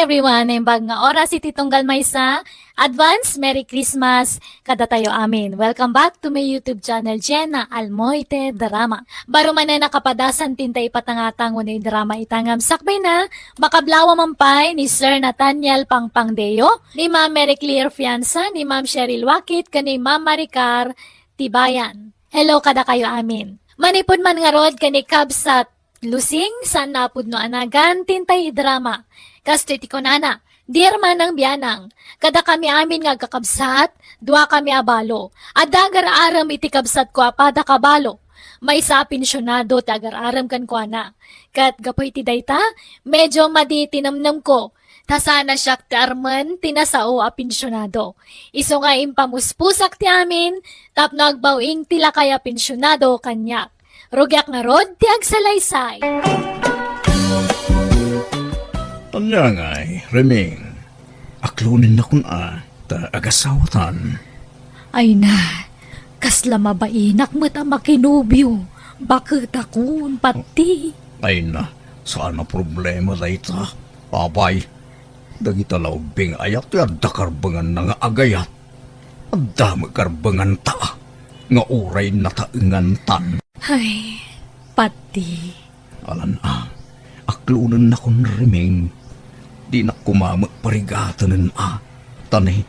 everyone! Naimbag nga oras iti tunggal maysa. Advance Merry Christmas kada tayo amin. Welcome back to my YouTube channel, Jenna Almoite Drama. Baro man na nakapadasan tintay patangatang unay drama itangam sakbay na makablawa mampay ni Sir Nathaniel Pangpangdeo, ni Ma'am Mary Claire Fianza, ni Ma'am Cheryl Wakit, kani Ma'am Maricar Tibayan. Hello kada kayo amin. Manipod man nga rod kani Kabsat Lusing san napud no anagan tintay drama. Kasto iti konana, dear manang biyanang, kada kami amin nga kakabsat, dua kami abalo. Adagar aram iti kabsat ko apada kabalo. May sa pensyonado tagar aram kan ko ana. Kat gapoy ti dayta, medyo maditinamnam ko. Tasana siyak ti arman tinasao a pensyonado. Iso nga impamuspusak ti amin, tapno agbawing tila kaya pensyonado kanyak. Rugyak nga rod ti agsalaysay. Tanya ngay, Reming. Aklunin na kun ta agasawatan. Ay na, kasla mabainak mo't ang makinubyo. Bakit akon pati? Ay na, saan na problema dayta? Abay, dagita laubing ayat yadda karbangan na nga agayat. Adda karbangan ta, nga uray na taingan tan. Ay, pati. Alan aklunin na kun Reming. Di na kumamot parigatanan Tani,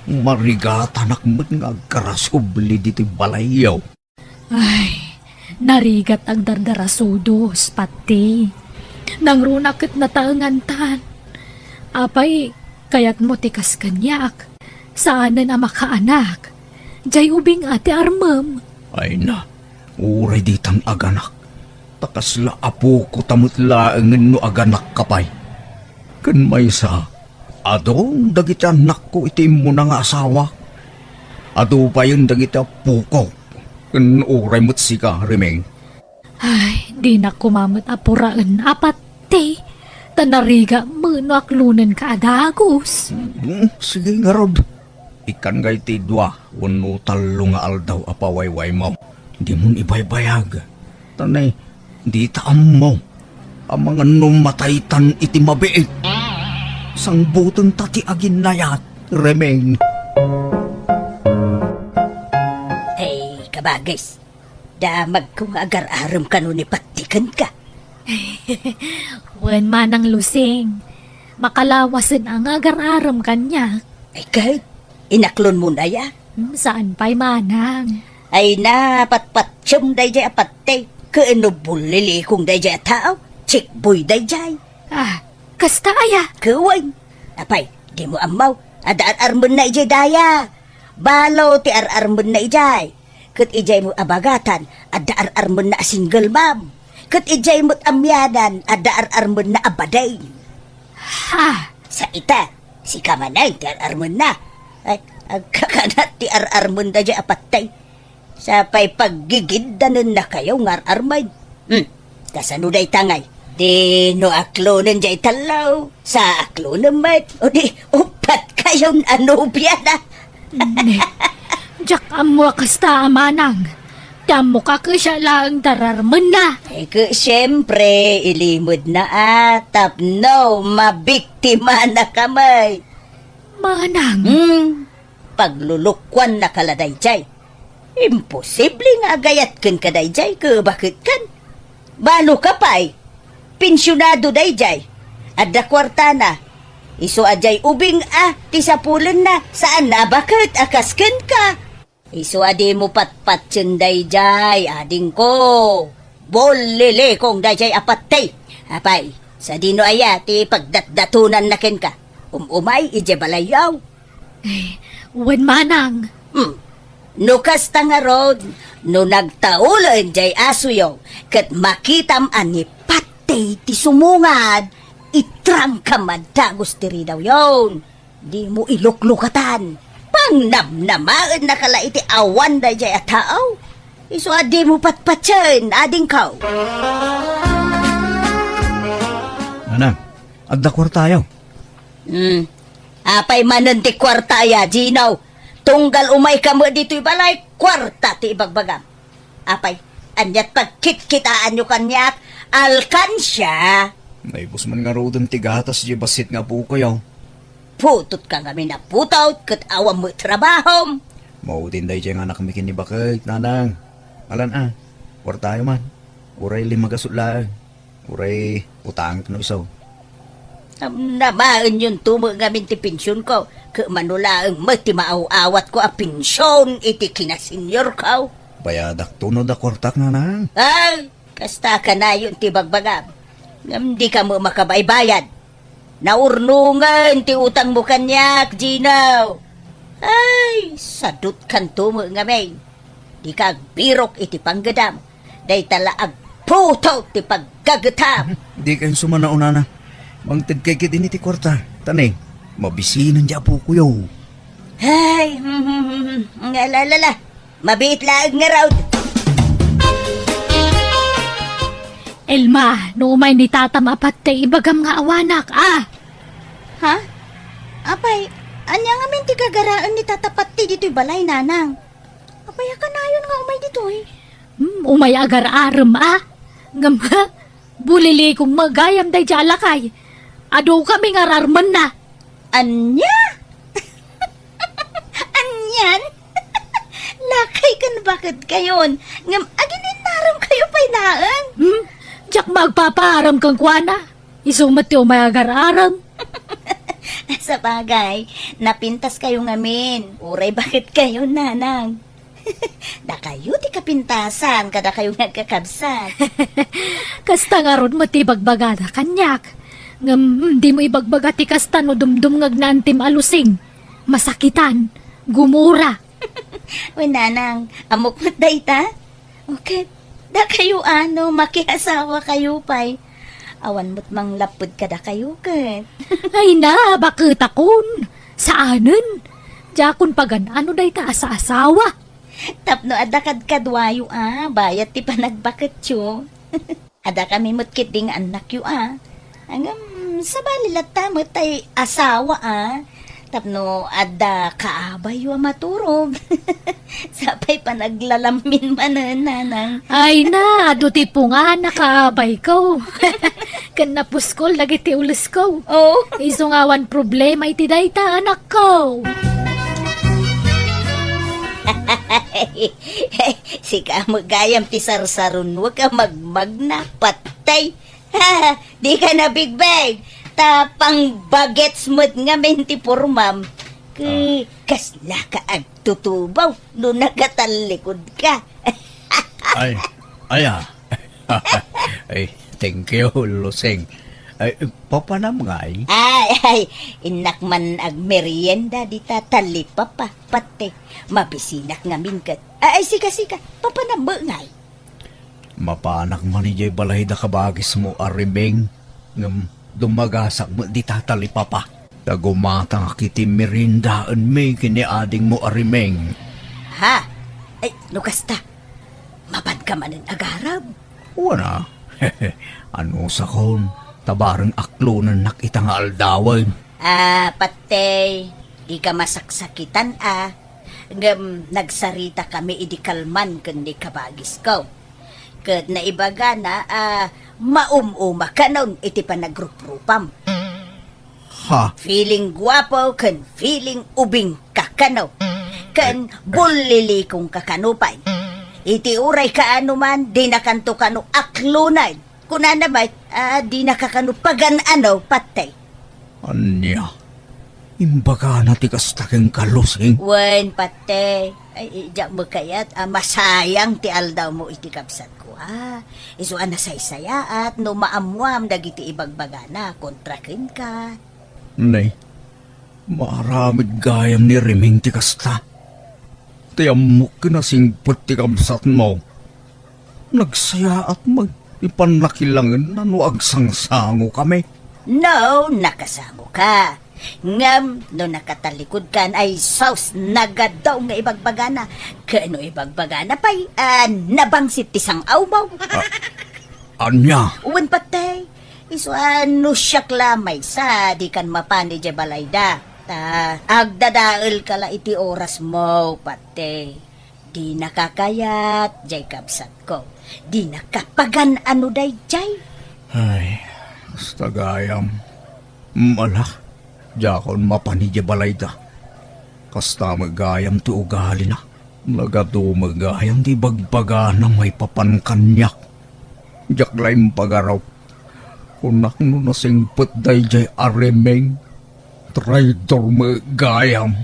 marigatanak mo't nga karasubli diti balayaw. Ay, narigat ang dardarasudos, pati. Nang runakit na taangantan. Apay, kayat mo tikas kanyak. Saan na makaanak? Jay ubing ate armam. Ay na, uray ditang aganak. Takasla apo ko tamutlaangan no aganak kapay. Kan may sa, adong dagita anak ko itim mo na nga asawa. Ado pa yung dagita puko. Kan uray mo't sika, Remeng. Ay, di na kumamot apuraan apat te. Tanariga mo no aklunan ka adagos. Sige nga rod. Ikan gay ti dua, wano talo nga aldaw apawayway mo. Di mo ibaybayag. Tanay, di taam mo. Ang mga numataytan iti mabiit. Sang butong tati agin nayat, Remeng. Ay, kabagis. Damag kong agar-aram ka nun ipatikan ka. Wen manang lusing. Makalawasan ang agar-aram kanya. Ay, kahit inaklon mo na ya. Saan pa'y manang? Ay na, patpatsyon day jay apatay. Kainubulili kong day jay tao. Chikboy day jay. Ah, kasta aya. Kawain. Apay, di mo amaw. Ada-ar-armon na ijay daya. Balo ti ar-armon na ijay. Kat ijay mo abagatan. Ada-ar-armon na single mom. Kat ijay mo't amyanan. Ada-ar-armon na abaday. Ha? Sa ita, si kamanay ti ar-armon na. Ay, agkakanat ti ar-armon da jay apatay. Sa pa'y paggigindanan na kayo ngar-armay. Kasano day tangay? Di no aklonan jay talaw. Sa aklonan mat. O di, upat kayong anubya na. Ne. Jak amo kasta manang. Tamo ka ko siya lang dararman na. Ay ko, siyempre, ilimod na tapno, mabiktima na kamay. Manang. Paglulukwan na kaladay jay. Imposible nga gayat kan kaday jay, bakit kan? Balo ka pa'y. Pensyonado day jay. Adda kwarta na. Iso ajay ubing ti sapulan na. Saan na bakit akasken ka? Iso adi mo patpatsyon day jay. Ading ko. Bolile kong day jay apatay. Apay, sa dino aya ti pagdatdatunan na ken ka. Umay ije balayaw. Eh, wen manang. Nukas nga rod, no nagtaulan jay asuyo, kat makitam ani patay ti sumungad, itrang kamadagos tiri daw yon. Di mo iluklukatan. Pang namnamaan na kala iti awan da jay ataaw. Iso adi mo patpatsen, ading kaw. Anang, adda kwartayaw. Apay manan ti kwarta ya, Ginaw. Tunggal umay ka mo dito'y balay, kwarta ti ibagbagam. Apay, anyat pagkitkitaan nyo kanyak, alkansya. Naibos man nga rodon tigatas di basit nga po kayo. Putot ka nga minaputot, kat awam mo trabahom. Mautin day dyan anak mi kinibakit, nanang. Alan war tayo man. Uray limagasulaan. Uray utang no isaw. Namaan yun tumo nga minti pensyon ko. Ka manulaang mati maaw-awat ko a pensyon iti kinasenyor ko. Bayadak tunod a kwartak, nanang. Ay, kasta ka na yun ti bagbagam. Ngam di ka mo makabaybayad. Naurnungan ti utang mo kanyak, Gino. Ay, sadut kan tumo nga may. Di ka birok iti panggadam. Day tala ag puto ti paggagatam. Di kayong sumanao, nana. Mangtid kay kitin iti kwarta. Tanay, mabisinan dya po kuyo. Ay, ngalalala. Mabit lang nga raw. Elma, no may ni tata mapat tay ibagam nga awanak, Ha? Apay, anya nga min ti kagaraan ni tatapat ti dito'y balay, nanang. Apay, ka na yun nga umay dito'y. Umay agar aram, Ngam ha, bulili kong magayam day jalakay. Ado kami nga rarman na. Anya? Anyan? Lakay kan bakit kayon? Ngam, aginin naram kayo pa'y naan. Diyak magpaparam kang kwana. Isumat ti umay agar aram. Sa bagay, napintas kayo ngamin. Uray, bakit kayo, nanang? Da kayo ti kapintasan, kada kayo nagkakabsat. Kasta nga ron matibagbaga kanyak. Ngam, di mo ibagbaga ti kasta no dumdum ngagnantim alusing. Masakitan, gumura. Uy, nanang, amok mo't dayta? Okay, da kayo makiasawa kayo pa'y. Awan mo't mang lapod ka da kayo, kat. Ay na, bakit akon? Saanen? Jakon pagan ano day ta sa asawa? Tapno adakad kadwayo, bayat ti panagbakit yo. Ada kami mo't kiting anak yo, Hanggang sa balilat tamot ay asawa, Tapno ada kaabay yo maturog. Sapay panaglalamin manan, nanang. Ay na, duti po nga nakaabay ko. Kan napuskol, lagi ti ulis ko. Oh, Isungawan problema iti dayta anak ko. sika magayam ti sarsaron, wag ka magmagna, patay. Ha, di ka na big bag. Tapang bagets mo't nga menti pormam. Kasla ka agtutubaw no nagatalikod ka. Ay, ay, thank you, Luseng. Ay, papanam nga Ay, inak man ag merienda di tatalipa pa, pati. Mabisinak nga minkat. Ay, sika, papanamba nga. Mapanak man ni Jay balay da kabagis mo arimeng. Ngam dumagasak mo di tatali pa. Tagumata nga kiti merindaan may kiniading mo arimeng. Ha? Ay, nukasta. Mabad ka man ang agarab. Wana, ano sa kon, tabarang aklunan nakita nga aldawan. Patay. Di ka masaksakitan, nagsarita kami idikalman kundi kabagis ko. Kat na ibaga na, maumuma ka nun iti panagruprupam. Ha? Feeling guwapo kan feeling ubing kakano. Kan bulili kong kakanupay. Iti uray ka man, di nakanto kano aklunan. Kuna na ba, di nakakano pagan patay. Anya, imbaga na ti kastakeng kalusing. Wen patay. Ay, diyak mo kayat, masayang ti aldaw mo iti kapsat ko, Iso nasaysaya at no maamuam dagiti ibagbagana, kontrakin ka. Nay, maramid gayam ni Riming ti kasta. Tiyamok kinasingpot ti kamsat mo. Nagsaya at ipanlakilangan na no agsangsango kami. No, nakasango ka. Ngam, no nakatalikod kan ay sauce nagadaw nga ibagbagana. Kano ibagbagana pa'y nabangsit tisang awbaw. Anya? Uwan patay. Iso ano siyak lamay sa di kan mapani di balayda. Agdadaal kala iti oras mo patay. Di nakakayat, jay kapsat ko. Di nakapagan ano day jay. Ay, Basta gayam. Mala, jakon mapanidya balayda. Kasta magayam ti ugali na. Nagado magayam ti bagbaga na may papankanyak. Jaklaim pagaraw. Kunak no nasingpet day jay aremeng. Traidor magayam.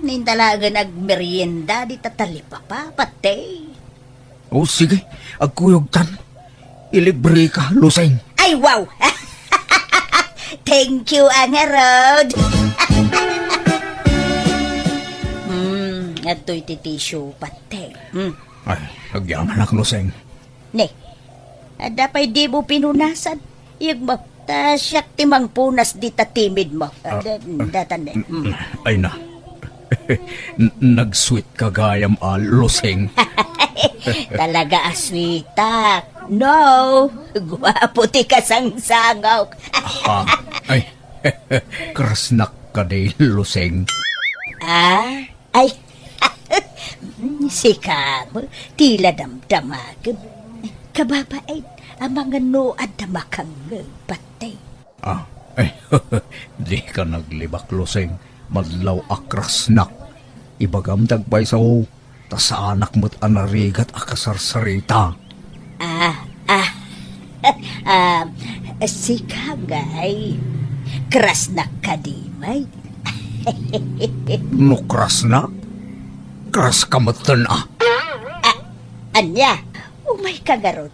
Nindalaga nagmerienda di tatalipa pa, patay. O sige, agkuyog tan. Ilibre ka, Luseng. Ay, wow! Thank you, Angarod. Ato'y titisyo, patay. Ay, agyaman ak, Luseng. Ne, dapay di mo pinunasan. Yung mo, siyak timang punas di tatimid mo. Datan ne. Ay na. Nag-sweet ka gayam, Luseng. Talaga aswitak. No, guwapo ti kasangsangaw. Ha? Ay, krasnak ka day, Luseng. Ay, si Kamo, tila damdamagin. Kababait, ang mga noad na makang patay. Ay, di ka naglibak, Luseng. Madlaw akrasnak. Ibagam dagbay sa ho, ta sa anak mo't anarigat akasarsarita. Si Kagay, krasnak ka di, may. No krasnak? Kras kamatan Anya, umay kagarod.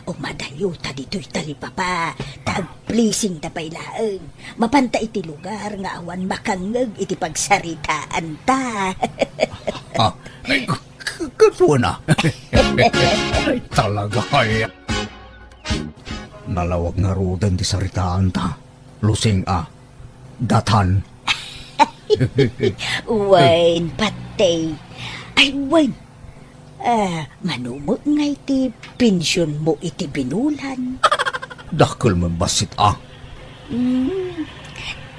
Umadayo ta dito'y talipapa. Tag-pleasing ta pailaan. Mapanta iti lugar nga awan makangag iti pagsaritaan ta. Ay, katuwa na. Ay, talaga ay. Nalawag nga rodan di saritaan ta. Lusing datan. Wine, patay. Ay, wine. Manumot nga iti pensyon mo iti binulan. Dakil man basit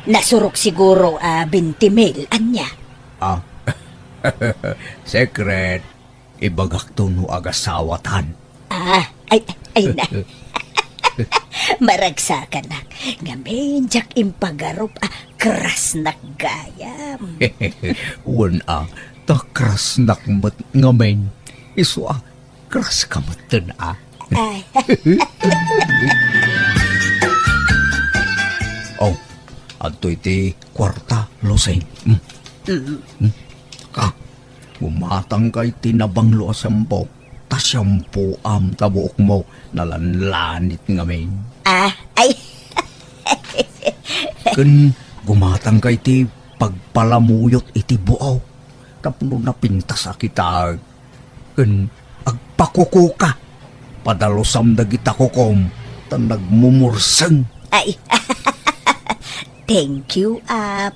Nasurok siguro 20,000, anya. Secret. Ibagak to no agasawatan. Ay na. Maragsakan na. Ngamin, jak impagarop, kras na gayam. Wan takras nakmat ngamen. Iso kras kamatan Ay, Oh, ato iti kwarta, Luseng. Ka, bumatang kay tinabanglo asampo. Tasyampo tabuok mo nalanlanit ngamen. ay, Kun gumatang kay ti pagpalamuyot iti buaw. Tapno na pintas kita. Kun agpakuko ka. Padalusam dagita kukom. Tan nagmumurseng. ay. Thank you,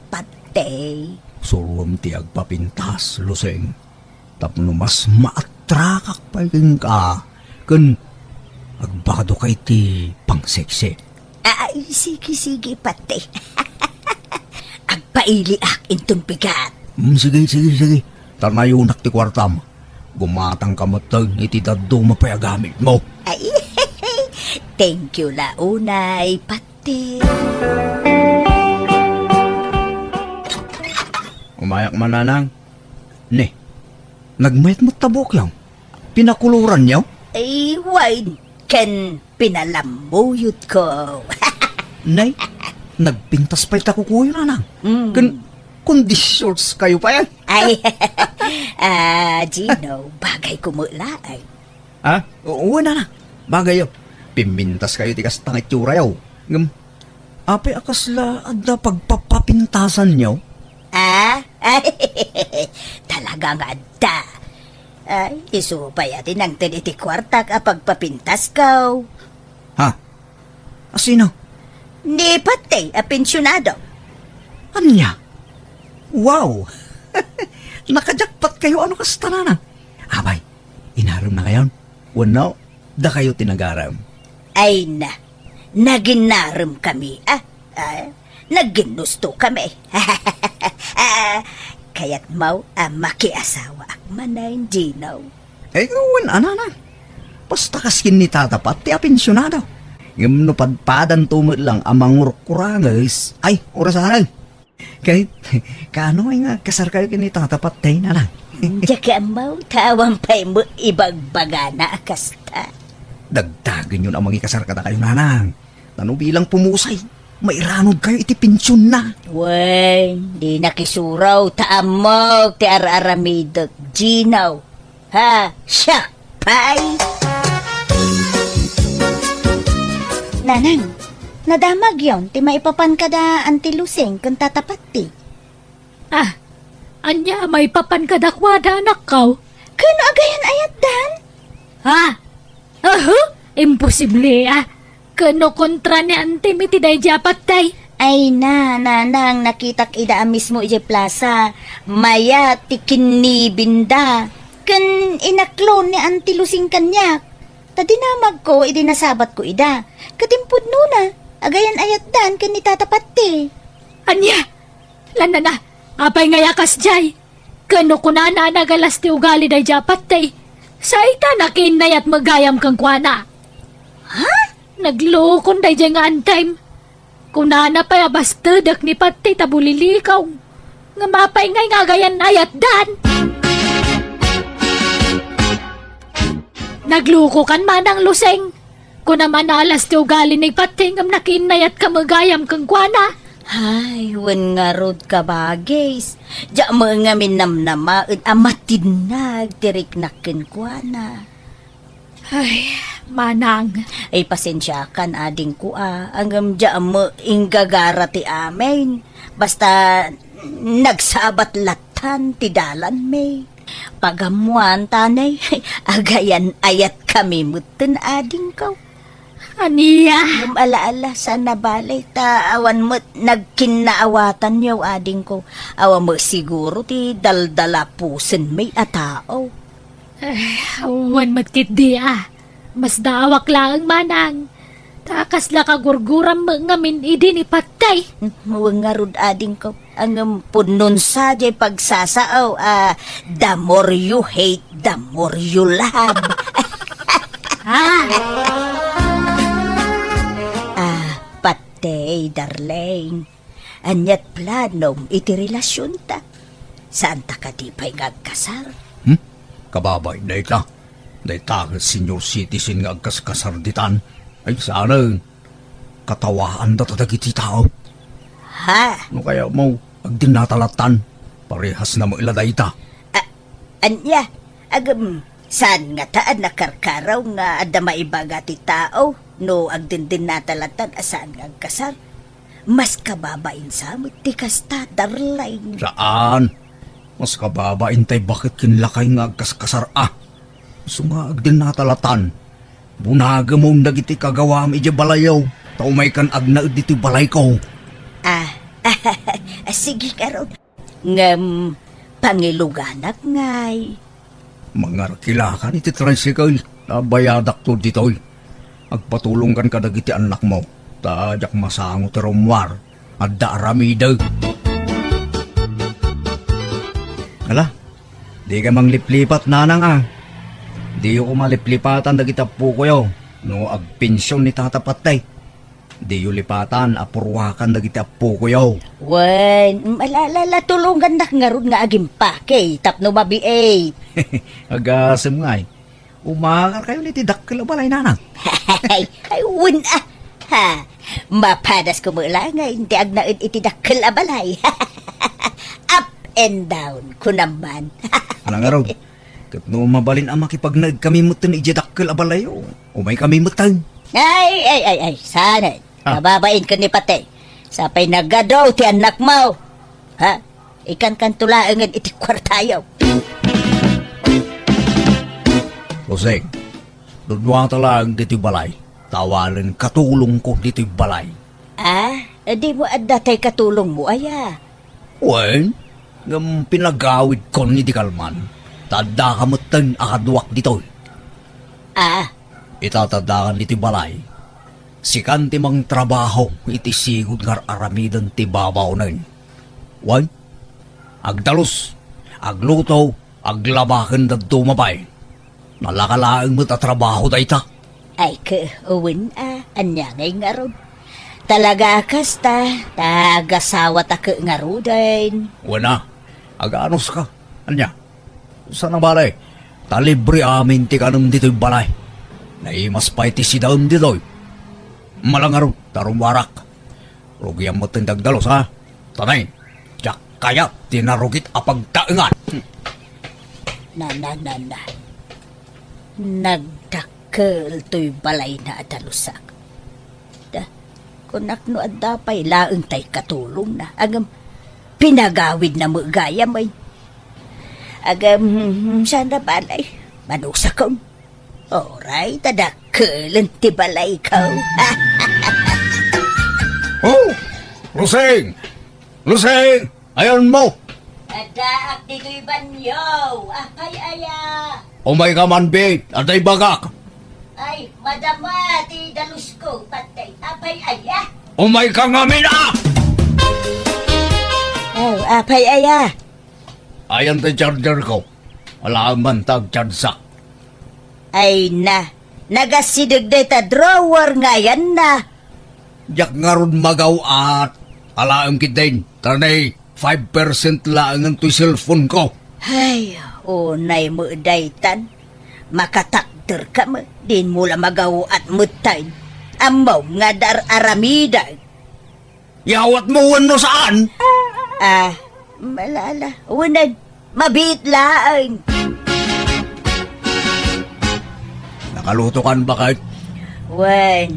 patay. Suruam ti agpapintas, Luseng. Tapno mas maatrakak pa rin ka. Kun agbado kay ti pangseksi. Ay, sige, patay. Agpaili intong pigat. Sige. Tanayunak ti kwartam. Gumatang kamatag iti daddo mapayagamit mo. Ay, thank you launay, patay. Umayak mananang. Ne, nagmayat mo tabok yang. Pinakuluran niyo? Ay, wine, kan pinalamuyot ko. Nay, nagpintas pa'y takukuyo na nang. Kundi shorts kayo pa yan. Ay, Gino, bagay kumula ay. Oo na. Bagay yo. Pimintas kayo tikas tangit yura yaw. Ape akasla adda pagpapapintasan niyo? Ay, talagang adda. Ay, isupay atin ang tiniti kwarta kapag papintas ka. Ha? Asino? Di pati, pensyonado. Anya? Wow! Nakajakpat kayo ano kastanana? Abay, inaram na kayon? Wano, da kayo tinagaram. Ay na, naginaram kami. Naginusto kami. Kaya't mau makiasawa ak manay Gino. Eh, wan anana. Basta kaskin ni tatapat, ti apensyonado. Ngam no padpadan tumot lang amang kurangis. Ay, orasan. Kahit, kaano ay nga kasar kayo kinita tapat tayo na lang. Jaka mau tawang pa'y mo ibagbagana kasta. Dagdagan yun ang mga ikasar ka na kayo nanang. Tano bilang pumusay, mairanod kayo iti pensyon na. Wen, di nakisuraw taamog ti ar-aramidot ginaw. Ha, siya, pay. Nanang, nadamag yon, ti maipapan ka da antiluseng kung tatapat ti. Ah, anya may papan kadakwada anak kaw. Kano agayan ayat dan? Ha? Imposible ah. Kano kontra ni ante miti day japat day. Ay na, nanang, nakitak ida mismo ije plaza. Maya ti kinibinda. Kan inaklon ni antilusing kanyak. Tadinamag ko, idinasabat ko ida. Katimpud nuna, agayan ayat dan kan itatapat ti. Anya? Lana na, apay nga yakas jay. Kano kunana nagalas ti ugali day japat day. Sa ita nakinay at magayam kang kwana. Ha? Naglukon day jay nga antime. Kunana pa yabastadak ni pati tabulilikaw. Nga mapay nga gayan ayat dan. Nagluko kan manang luseng. Kuna manalas ti ugali ni pati ngam nakinay at kamagayam kang kwana. Ay, wen nga rod ka bagis. Diya mga minamnamaen amatinag tirik nakin kwa na. Ay, manang. Ay, pasensya kan ading ko Angam diya mo inggagara ti amin. Basta nagsabat latan ti dalan may. Pagamuan tanay, agayan ayat kami mutin ading ko. Aniya. Alaala sa nabalay ta awan mo nagkinaawatan yaw ading ko. Awan mo siguro ti daldala pusen may atao. Awan matkit di ah. Mas daawak lang manang. Takas la kagurguram ngamin idi ni patay. Mga rod ading ko. Ang punon sa jay pagsasaaw. The more you hate, the more you love. Patay, darling. Anyat planom iti relasyon ta. Saan ta ka di pa'y ngagkasar? Kababay na ita. Na ita senior citizen nga agkaskasarditan. Ay sana, katawaan na tatagiti tao. Ha? No kaya mo, agdinatalatan. Parehas na mo iladay ita. Anya, saan nga taan nakarkaraw nga adda maibaga ti tao no agdindin natalatan asaan nga agkasar. Mas kababain sa mo ti kasta darling. Saan? Mas kababain tay bakit kinlakay nga agkaskasar So nga agdinatalatan. Bunaga mo nagiti kagawa mi iti balayaw. Taumay kan agnaud diti balay ko. Sige karon. Ngam, pangiluganak ngay. Mga rakilakan iti tricycle. Nabayadak to ditoy. Agpatulong kan kadagiti anak mo. Tadyak masango ti rumwar. Adda aramidag. Ala, di ka mang liplipat nanang Di ko maliplipatan dagitapu ko yaw. No agpensyon ni tatapatay. Di yung lipatan apurwakan dagitapu ko yaw. Wen, malalala tulungan nak nga ron nga aging pake. Tapno mabiay. Agasam nga Umakar kayo ni tidakkel balay nanang. Ay, wen Ha, mapadas ko mula nga hindi agnaid itidakkel abalay. Up and down ko naman. Anang araw. Kat no mabalin ang makipagnaid kami mutan ijadakkel abalayo. Umay kami mutan. Ay, sana. Kababain ka ni pate. Sapay nagadaw ti anak mo. Ha? Ikan kan tulaangan iti kwartayaw. Loseng, dudwa talang diti balay. Tawalan katulong ko diti balay. Di mo adatay katulong mo, aya. Wen, ngam pinagawid ko ni di kalman. Tada ka mutan akadwak dito. Itatadakan diti balay. Sikan ti mang trabaho iti sigod ngar aramidan ti babaw nun. Wan, agdalos, agluto, aglabakan da dumabay. Nalakalaang mo ta trabaho da ita. Ay ka, uwin Anya ngay nga ron. Talaga kasta, tagasawa ta ka nga ro din. Wana, aganos ka. Anya, saan ang balay? Talibre amin ti kanong dito'y balay. Naimas pa iti si daon dito'y. Malangaron, tarong warak. Rugyang mo tindag dalos, ha? Tanay, jak kaya tinarugit apagtaengan. Na. Nagdakkel to'y balay na adalusak. Kunak no at dapay laeng tay katulong na. Agam pinagawid na mo gaya may. Agam sana balay. Manusa kong. Oray, tadakkelan ti balay ko. Oh! Luseng! Luseng! Ayan mo! Adaak dito'y banyo. Apay aya. Umay ka man, babe. Atay bagak. Ay, madama ti dalus ko. Patay. Apay aya. Umay ka nga mina! Oh, apay aya. Ayan ti charger ko. Wala ang bantag charsak. Ay na. Nagasidag day ta drawer nga yan na. Jak nga ron magaw at alaang kitin. Tanay, 5% lang ang to'y cellphone ko. Ay, unay mo daytan. Makatakder ka mo. Din mo la magaw at mutay. Amaw nga dar aramida. Yawat mo no saan? Ah, malala. Unad, mabit laang. Nakaluto kan ba kahit? Wan,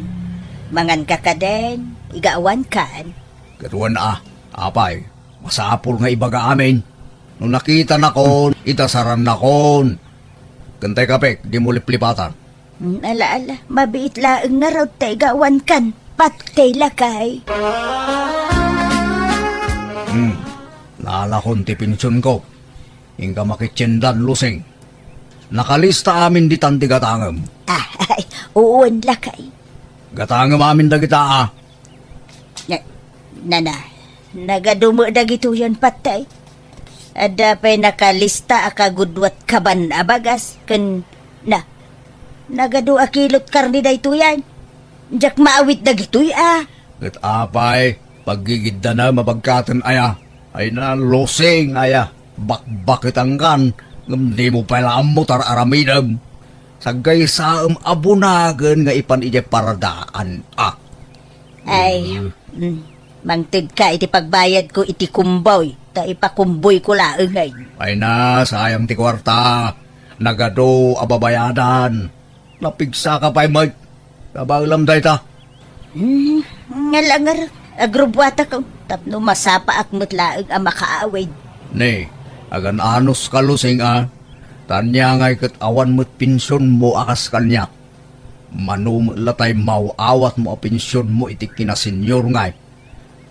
mangan ka ka din. Igaawan kan. Katuan apay. Masapol nga ibaga amin. Nung nakita na kon, itasaran na kon. Kantay kapek, di mo liplipatan. Ala, mabit laang nga raw tayo gawan kan. Patay lakay. Naalakon ti pinsyon ko. Ingka makitsindan lusing. Nakalista amin di tanti gatangam. Ay, uwan lakay. Gatangam amin da kita Nagadumo da gito yan patay. Ada pa'y nakalista akagudwat kaban abagas. Nagadu akilot karni da ito yan. Jak maawit da gito'y Gat apay, paggigid na mabagkatan aya. Ay na lusing aya. Bakbakit ang kan. Di mo pala amutar aramidam. Sagay sa abunagan nga ipan ije paradaan Ay, mangtid ka iti pagbayad ko iti kumboy. Ta ipakumboy ko laengay. Ay na, sayang ti kwarta. Nagado ababayadan. Napigsa ka pa'y mag. Kabalam day ta. Ngalangar, agrubwata ko. Tapno masapa akmot laeng makaawid. Ne, agan anos ka lusing Tanya ngay kat awan mo't pinsyon mo akas kanya. Manum latay mauawat mo a pinsyon mo iti kinasenyor ngay.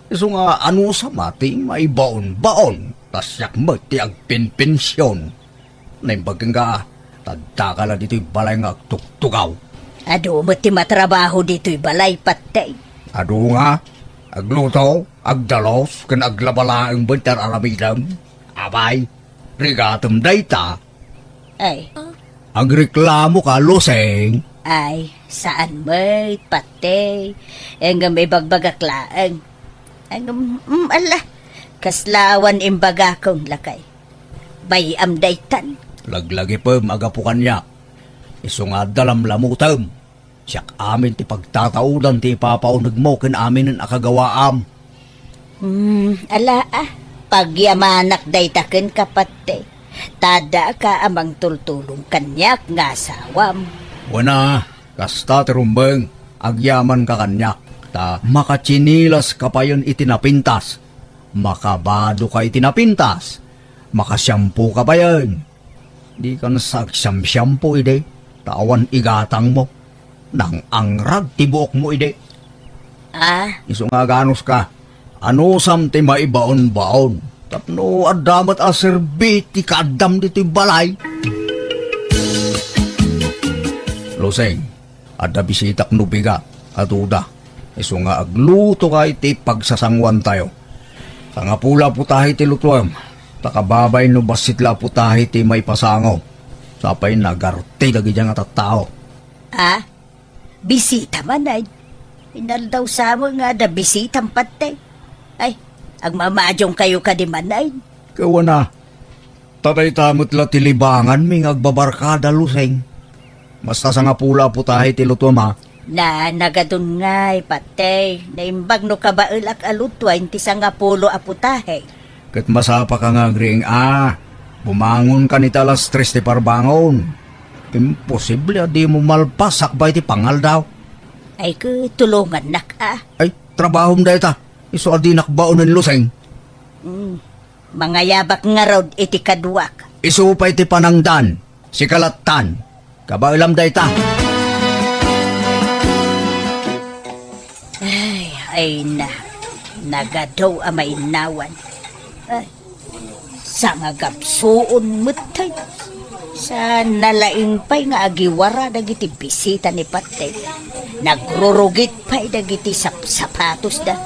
Iso nga ano sa mati may baon. Tasyak mo ti agpinpensyon. Naimbagin ka, tadakala dito'y balay nga agtuktugaw. Ado mo ti matrabaho dito'y balay patay. Ado nga, agluto, agdalos, kan aglabalaang bentar aramidam. Abay, rigatum dayta. Ay, Agreklamo ka, luseng. ay, saan mo'y patay. Engam may bagbagaklaan. Engam, ala, kaslawan imbaga kong lakay. Bayam daytan. Laglagi pa magapukan niya. Iso nga dalam lamutam. Siyak amin ti pagtataudan ti papaunag mo kin amin ang akagawaam. Ala pagyamanak daytaken kapate. Tada ka amang tultulong kanyak nga sawam. Wana, kasta tirumbeng, agyaman ka kanyak. Ta makatsinilas ka pa yun itinapintas. Makabado ka itinapintas. Makasyampu ka pa yun. Di ka nasagsyam-syampu ide. Tawan igatang mo. Nang angrag tibuok mo ide. Iso nga ganos ka. Ano sam ti maibaon-baon. Tapno adamat aserbit ti kaadam dito'y balay. Loseng, ada bisitak nubiga at uda. Iso nga agluto ka iti pagsasangwan tayo. Tanga pula putahi ti lutuam. Takababay no basitla putahi ti may pasango. Sapay nagarte lagi dyan nga tattao. Bisita man ay. Inaldaw sa mo nga da bisitang patay. Ay, ang mamadyong kayo ka di manay. Kawa na. Tatay tamot la tilibangan ming agbabarkada luseng. Basta sa nga pula po tayo tilutuma. Na nagadun ngay patay. Naimbag no kabailak alutwain ti sa nga pulo aputahe. Kat masapa ka nga agring bumangon ka ni talas 3 ti parbangon. Imposible di mo malpasak ba iti pangal daw. Ay ko tulungan na ka. Ay, trabahom da ita. Iso adi nakbaon ng luseng. Mga yabak nga rod iti kaduak. Iso pa iti panangdan. Si kalatan. Kabailam da ita. Ay na. Nagadaw amay nawan. Ay, sa nga gapsuon matay. Sa nalaing pa'y nga agiwara dagiti bisita ni Patay. Nagrurugit pa'y dagiti sapatos da.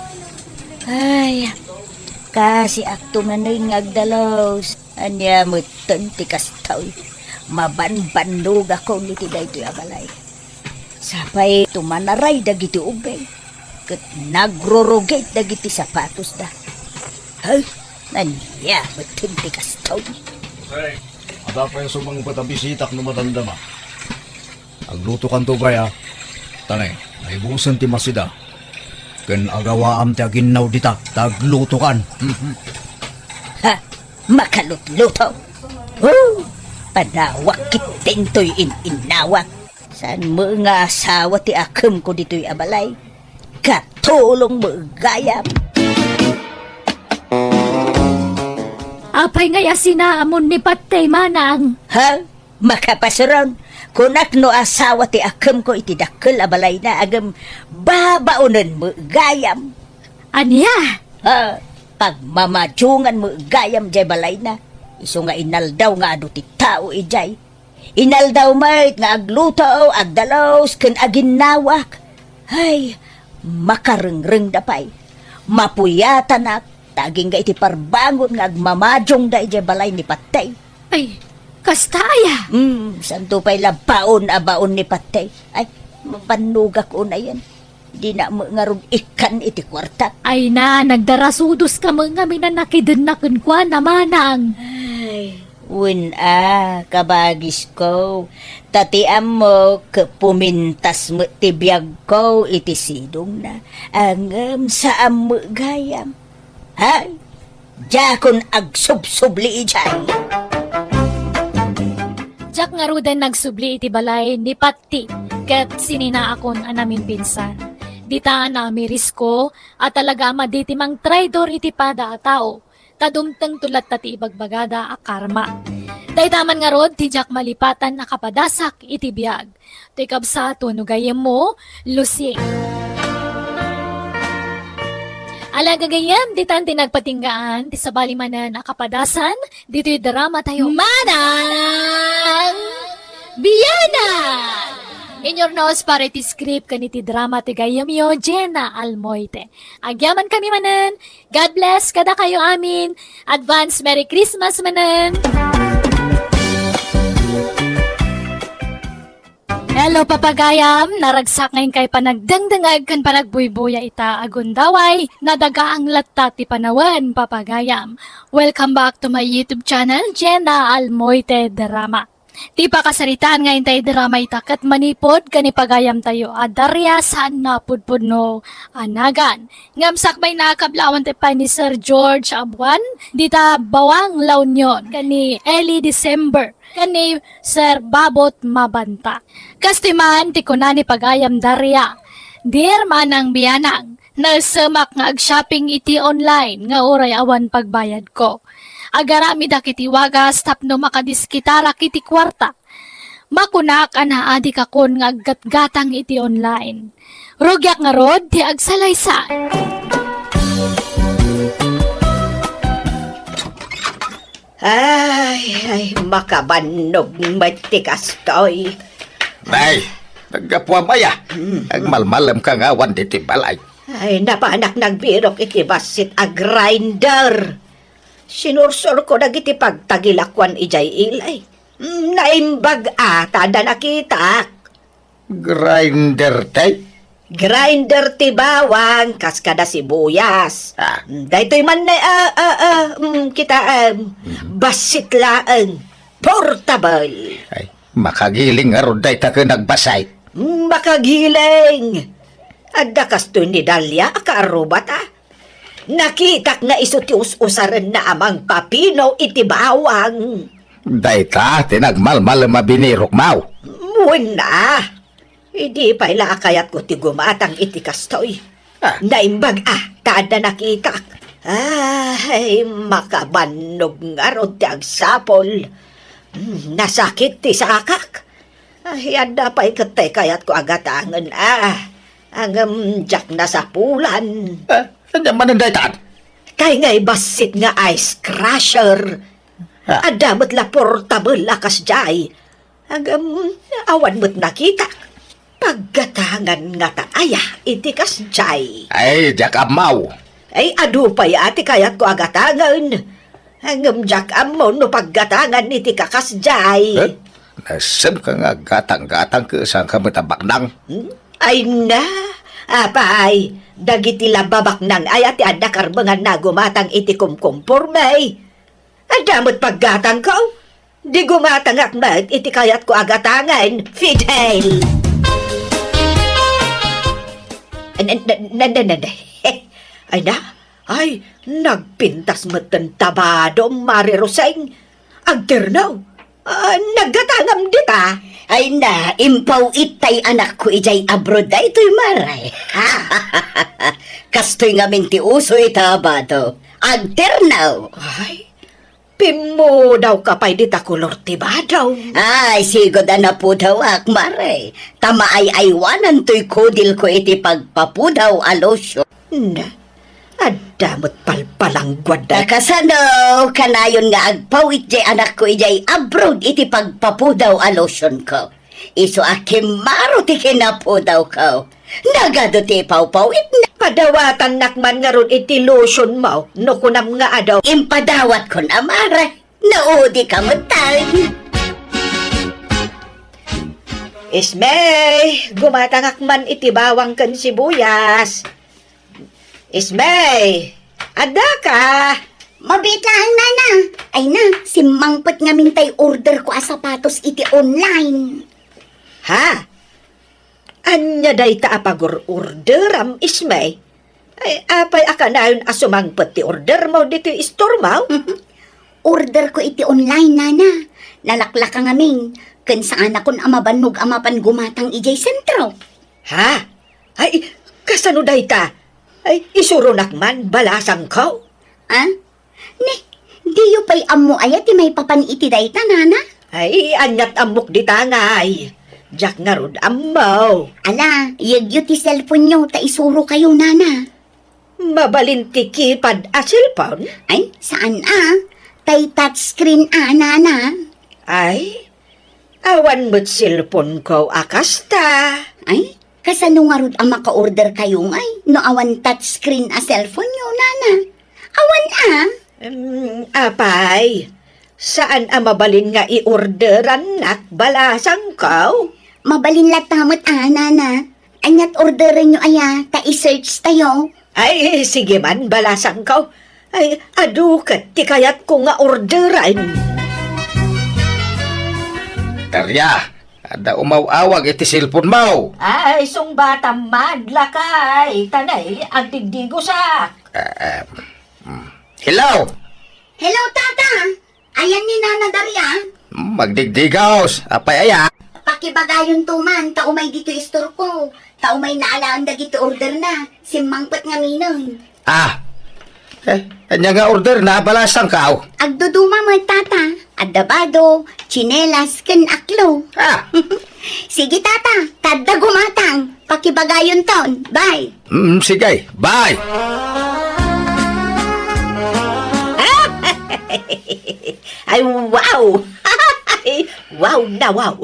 Ay, kasi akto na nga agdalaw. Anya mutan ti kastaw. Mabanbanlog ako niti daytoy abalay. Sapay tumanaray dagiti ugay. Kat nagrurugit dagiti sapatos da. Ay, nanya mutan ti kastaw. Hey, ada pa yung sumang patabisitak no matanda ma. Agluto kan to gaya. Tanay, naibusan ti masida. Ken agawaam ti aginaw dita, tagluto kan. Ha, makalutluto. Oh, padawak kitin to'y inawak. Saan mo nga asawa ti akem ko dito'y abalay? Katulong mo gayam. Apay ngaya sinaamon ni Patay manang. Ha? Makapasuron. Kunak no asawa ti akem ko iti dakkel abalay na agam babaonan mo gayam. Anya? Ha? Pag mamadyungan mo gayam jay balay na. Iso nga inaldaw nga adu ti tao ijay. Inaldaw mait nga agluto, agdalaws, ken aginawak. Ay, makarengreng dapay. Mapuyatan ak. Taging ga iti parbangon nga agmamadyong da ijay balay ni Patay. Ay, kastaya. Santo pa'y labaon abaon ni Patay. Ay, mapanugak ko na yan. Di na mo nga ron ikan iti kwarta. Ay na, nagdarasudos ka mga minanakidin na kunkwa na manang. Ay, kabagis ko. Tatiam mo, kapumintas mo tibiyag ko iti sidong na. Angam saam mo gayam. Hay, jakon agsubsubli ijay. Jak nga rudan nagsubli iti balay ni Pati, ket sinina akon anamin pinsan. Dita na risko at talaga maditi mang traidor iti pada a tao, tadumteng tulat tati ibagbagada a karma. Daytaman nga rod, ti jak malipatan na kapadasak iti biyag. Ti kabsato no gayem mo, lusing. Alagagayam, di tan tinagpatinggaan, ti sabali manan akapadasan, dito'y drama tayo. Manang! Biyana! In your nose, para iti script kaniti drama ti gayam yo, Jenna Almoite. Agyaman kami manan. God bless, kada kayo amin. Advance Merry Christmas manan. Hello papagayam, naragsak ngayon kay panagdangdangag kan panagbuy-buya ita agundaway, nadaga ang latta ti panawan papagayam. Welcome back to my YouTube channel, Jenna Almoite Drama. Ti pakasaritaan ngayon tayo drama itakat manipod kani pagayam tayo adarya saan napudpud no anagan. Ngamsak may nakablawan tayo pa ni Sir George Abuan, dita bawang launyon kani Eli December. Kani Sir Babot Mabanta. Kastiman ti kunani pagayam darya. Dear manang biyanang, nagsamak nga ag-shopping iti online nga oray awan pagbayad ko. Agarami da kiti wagas tapno makadiskitara kiti kwarta. Makunak ana adi kakon nga aggatgatang iti online. Rugyak nga rod ti agsalaysan. Ay, makabanog matikas to'y. Nay, nagkapwa maya. Agmalmalam ka nga wan diti balay. Ay, napanak nagbirok iti basit a grinder. Sinursur ko dagiti pagtagilakwan ijay ilay. Naimbag ata da nakita. Grinder tay? Grinder ti bawang, kas kada sibuyas. Ah. Daytoy man na, kita, basit laang, portable. Ay, makagiling nga ron day ta ka nagbasay. Makagiling. Adda kasto ni Dalia, kaarubat Nakitak nga iso ti us-usaran na amang papino iti bawang. Day ta, tinagmalmal mabinirok mau. Muna. Hindi pa ilakayat ko ti gumatang iti kastoy. Ah. Naimbag tada nakitak. Ay, makabanog nga ron ti agsapol. Nasakit ti sakak. Ay, anda pa ikatay kayat ko agatangan Ang jak na sa pulan. Saan man ang day ta? Kay nga'y basit nga ice crusher. Ah. Adamot la portable lakas jay. Awan mo't nakita. Paggatangan nga taaya, iti kas jay. Ay, jak mau. Ay adu pa ati kayat ko agatangan. Jak mo no paggatangan iti kakas jay. Nasaan ka nga gatang-gatang ka saan ka matabaknang? Ay na, apay, dagiti lababak nang ay ati ada karbangan na gumatang iti kumkumpurmay. Adamot paggatang ko, di gumatang akmat iti kayat ko agatangan, Fidel. Ay na, ay, nagpintas matan tabado, Mari Roseng. Agternaw, naggatangam dita. Ay na, impaw itay anak ko ijay abroad da ito'y maray. Kastoy nga minti uso itabado. Agternaw. Ay, pimo daw kapay dita kolor tiba daw. Ay, sigod na po daw ak maray. Tama ay aywanan to'y kodil ko iti pagpapudaw alosyo. Na, adamot palpalang gwada. Kasano, kanayon nga agpawit jay anak ko ijay abroad iti pagpapudaw alosyon ko. Iso akimaro ti kinapudaw ko. Nagado ti pawpawit na. Padawatan nakman nga ron iti lotion mo, no kunam nga adaw. Impadawat ko na maray. Naudi ka matay. Ismay, gumatangak man iti bawang kan sibuyas. Ismay, ada ka? Mabitlaan na na. Ay na, si Mangpot nga mintay order ko a sapatos iti online. Ha? Anya day ta apagor-order am Ismay? Ay, apay akanayon asumangpot ti order mo dito store mo? Order ko iti online nana. Nalaklak ang aming. Kan saan akon amabanog amapan gumatang ijay sentro. Ha? Ay, kasano day ta? Ay, isuro nakman, balasang ko. Ha? Ne, di yu pa'y amo ayat ti may papan iti dayta nana. Ay, anyat amok di tangay. Jack nga rod amaw. Ala, yagyo ti cellphone nyo ta isuro kayo nana. Mabalinti kipad a cellphone? Ay, saan Tay touchscreen nana. Ay, awan mo't cellphone ko akasta. Ay, kasano nga rod ang maka-order kayo ngay? No awan touchscreen a cellphone nyo nana. Awan Apay, saan ang mabalin nga i-orderan nak balasang ko? Mabalin latamot nana. Anyat orderin nyo aya, ta i-search tayo. Ay, sige man, balasang ko. Ay, adukat, ti kayat ko nga orderan. Darya, ada umaw-awag iti silpon mau. Ay, sung bata madlakay. Tanay, ang tigdigo sa. Hello, Hello, tata! Ayan ni Nana Daria. magdigdigaos. Apay aya. Pakibagayon tuman, taumay dito istor ko. Taumay naalaan da gito order na. Si Mangpot nga minon. Kanya nga order na balasang kao. Agduduma mo, tata. Adabado, chinelas, ken aklo. Sige, tata. Kada gumatang. Pakibagayon ton. Bye. Sige, bye. Ay, wow! Wow na wow!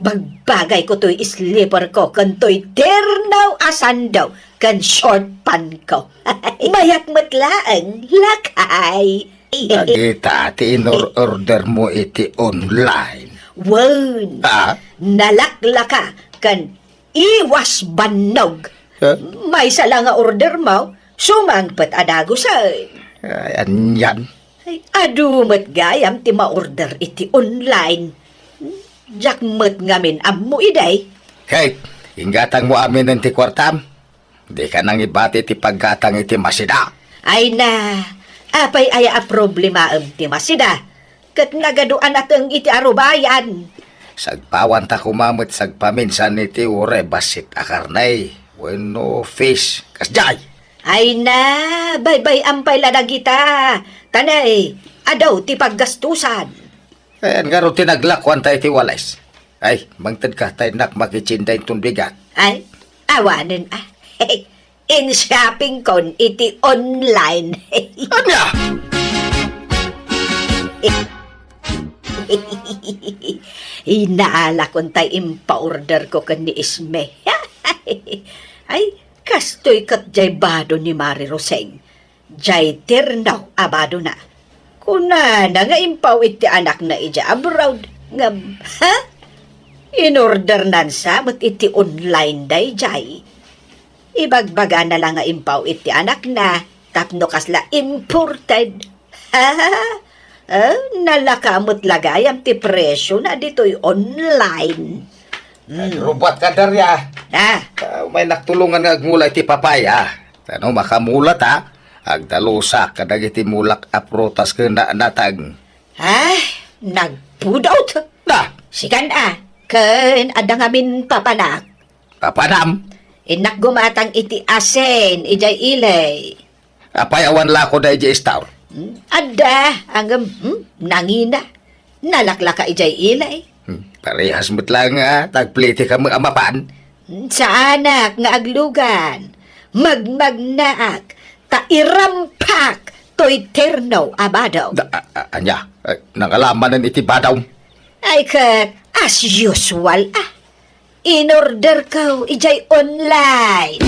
Bagbagay ko to'y slipper ko, kan to'y ternaw asandaw, kan short pan ko. Mayat matlaang lakay. Agita, order mo iti online. Wan! Nalaklaka, kan Iwas banog. Ha? May sala nga order mo, sumangpat adago sa... Ay, anyan. Ay, adumat gayam ti ma-order iti online. Jakmet ngamin ammo iday. Hey, inggatang mo amin ng ti kwartam. Di ka nang ibati ti paggatang iti masida. Ay na, apay aya a problema ti masida. Kat nagaduan ateng iti arubayan. Sagpawan ta kumamit sagpaminsan iti ure basit akarnay. Bueno fish, kasjay. Ay na, bye-bye ampay ladagita. Tanay, adaw ti paggastusan. Ayan nga rin tinaglakwan tayo iti walis. Ay, mangtad ka tayo nak makichinday tunbigan. Ay, awanan in shopping kon iti online. Anya! Inaala kon tay impa-order ko kan ni Isme. Ay, kastoy kat jay bado ni Mari Roseng. Jay ternaw abado na. Kuna na nga impaw iti anak na ija abroad. Ngam, ha? In-order nan sa mat iti online day jay. Ibagbaga na lang nga impaw iti anak na. Tapno kasla imported. Ha? Nalakamot lagayam ti presyo na dito'y online. Rubat ka darya. May naktulungan nga agmula iti papaya. Ano makamulat ha? Agdalusa kadag iti mulak aprotas ka na natag. Ay, nagpudot. Na, Sikan ken adang amin papanak. papanam. Inak gumatang iti asen, ijay ilay. Apay awan lako da iji istaw. Ada, hanggang nangina. Nalaklaka ijay ilay. Parehas mo't lang tagpliti ka mga amapan. Sa anak nga aglugan. Magmagnaak. Tairampak. To'y terno abadaw. Anya, nangalamanan iti badaw. Ay kat, as usual in-order ko, ijay online.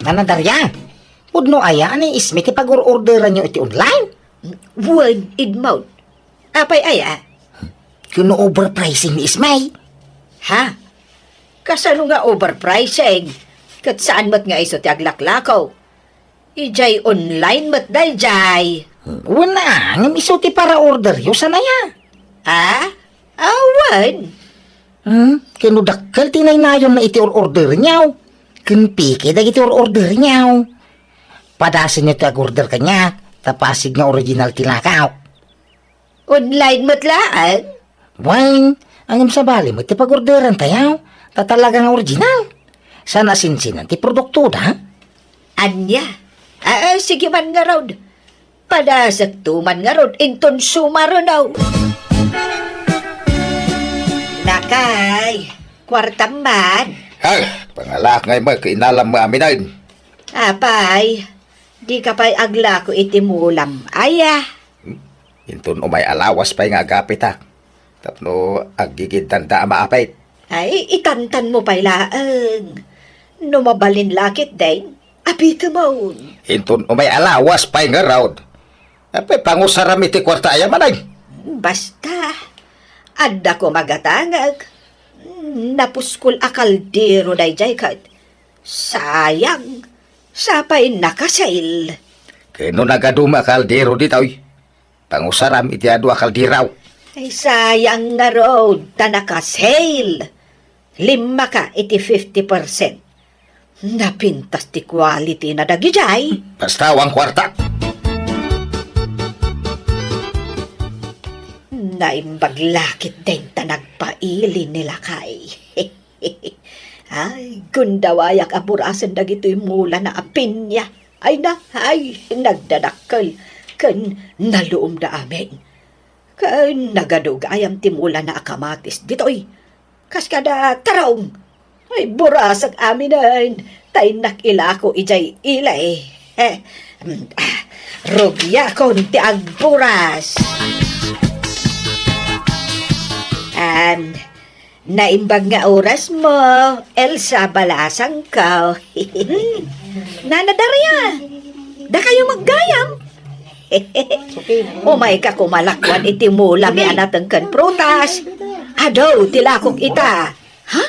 Nanadarya, udno aya ni Isme ti pag-orderan nyo iti online? One idmount. Apay aya? Kuno overpricing ni Isme. Ha? Kasano nga overpricing? Kat saan mat nga iso ti aglaklakaw? Ijay online mat daljay. Wala, ngam iso ti para order yo sana ya. Ha? Awan. Kano dakkel tinaynayon na iti order nyaw. Kun pike dagiti order nyaw. Padasin nyo ti ag-order kanya, tapasig nga original tilakaw. Online mat laan? Wine, angam sa bali mo ti pag-orderan tayaw, tatalagang original. Sana sinsinan ti produkto da. Anya? Sige man nga raw. Padasag tuman nga raw, inton sumaro daw. Nakay, kwartam man. Ay, pangalak ngay mo, kainalam mo amin ay. Apay, di ka pa'y agla ko itimulam. Aya, Intun umay alawas pa'y nga agapit ha. Tapno, agigid tanda maapit. ay itantan mo pa'y laang. Numabalin lakit din, apita mo. Intun umay alawas pa'y nga raod. Apay pangusaram iti kwarta ayaman ay. Basta, adda ko magatangag. Napuskol akaldero day jay kat. Sayang, sapay nakasail. Kano nagaduma kaldero ditoy. Pangusaram iti adu akaldiraw. Ay sayang nga road, ta nakasail. 5 ka iti 50%. Napintas ti quality na dagijay. Basta awang kwarta. Naimbaglakit din ta nagpaili nila kay. Ay, kundawayak aburasan dagito'y mula na apin niya. Ay nagdadakkel. Kan naluom da amin. Kan nagadugayam timula na akamatis dito'y. Kas kada taraong. Ay, burasag amin ay. Tay nakilako ijay ilay. Rugya kon ti agburas. Naimbag nga oras mo, Elsa balasang ka. Nanadarya, da kayo maggayam. Umay ka kumalakwan iti mula mi anatang kan prutas. Ado, tilakok ita. Ha?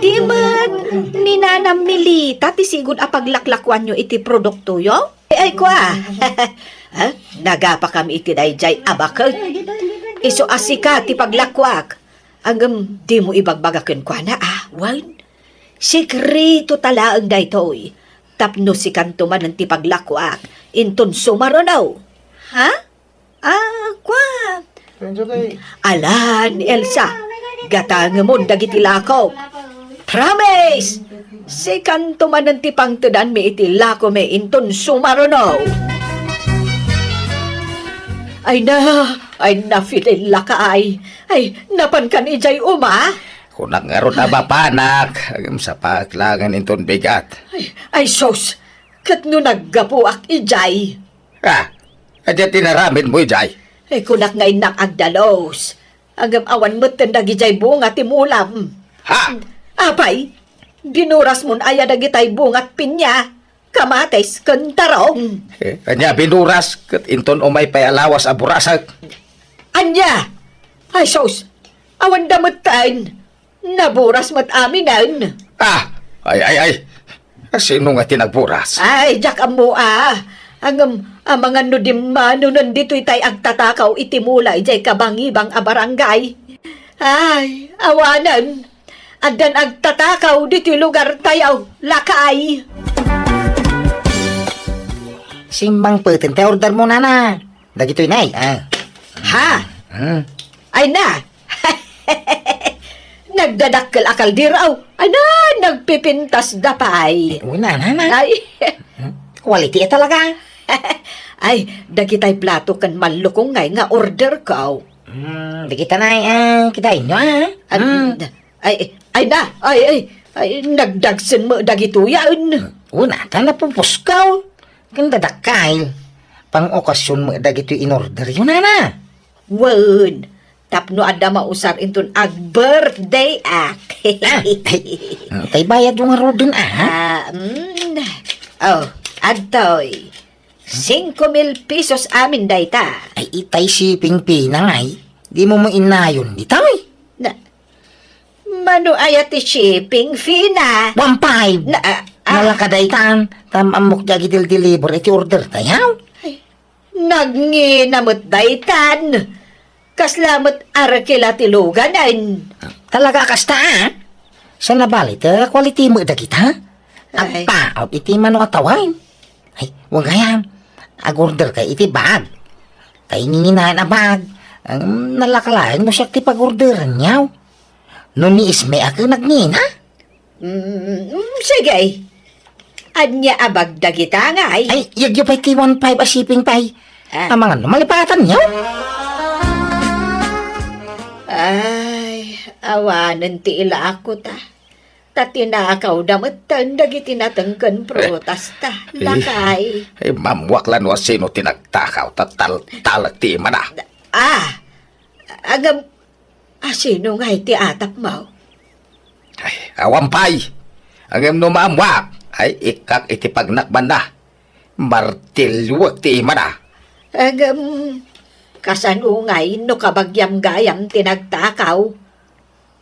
Di man, ninanam milita, tisigod apaglaklakwan nyo iti produkto yo? Ay kwa. Ha? Nagapa kami iti dayjay abakag. Iso asika ti paglakwak. Hanggang di mo ibagbagakin kwa na wan. Sikrito talaang daytoy. Tapno si kantuman ng ti paglakwak. Inton sumaronaw. Ha? Kwa. Alan, Elsa. Gatang mo dagiti lakaw. Promise! Si kantuman ng ti pangtudan mi iti lako me inton sumaronaw. Ay na, Fidel lakay. Ay, napan kan ijay uma. Kunak nga ron abapanak, agam sa paklangan inton bigat. Ay, sos, kat no naggapuak ijay. Adya tinaramin mo, Jay. Ay, kunak ngay nak agdalos. Agam awan mo tendag ijay bunga timulam. Ha? Apay, binuras mon aya dagitay bungat pinya. Kamates kantarong. Kanya binuras, kat inton umay pay alawas aburasag. Anya! Ay, sos, awan damutan. Naburas mat aminan. Ay. Sino nga tinagburas? Ay, jak amo ang mga nudimano nandito itay agtatakaw itimula ijay kabangibang a barangay. Ay, awanan. Adan agtatakaw dito lugar tayaw, lakay. Simbang peten te order mo na. Dagitoy nay. Ha? Ay na. Nagdadakkel akal diraw. Ay na, nagpipintas dapay. Uy na. Ay, Quality talaga. ay, dagitay plato kan malukong ngay nga order ka. Di kita na, kita inyo Ay na, ay, nagdagsin mo dagito yan. Una, tanda po puskaw. Kanda dakay. Pang okasyon mo dagito in-order yun na. Wen, tapno ada mausar inton ag birthday act. Tay bayad yung rodin Adtoy. 5,000 pesos amin dayta. Ay itay shipping fee na ngay. Di mo mo inayon di tay. Na, mano ayat ti shipping fee na. 1.5. Na, Nalakadaytan. Tamamok dagiti deliver iti order tayaw. Nagnginamot daytan. Kaslamot arakila tiluganan. Talaga kasta Sa nabalit, quality mo dagita. Ay. Ang paot iti mano atawain. Ay, wag kaya. Ag-order ka iti bag. Tay ninginahan na bag. Ang nalakalain mo siya ti pag-orderan niyaw. Noon ni Isme ako nagnina. Sige. Anya abag dagita nga Ay, yagyo pa iti 1.5 a shipping pay. Ang mga malipatan niyaw. Ay, awanan ti ila ako ta. Tatinakaw damutan dagiti natangkan protas ta. Lakay. Mamwak lan wa sino tinagtakaw, talag ti mana. Agam, sino nga iti atap mo? Ay, awampay. Ang no mamwak. Ay, ikak iti pagnakban na. Martilyuak ti mana. Agam, kasanungay no kabagyam gayam tinagtakaw.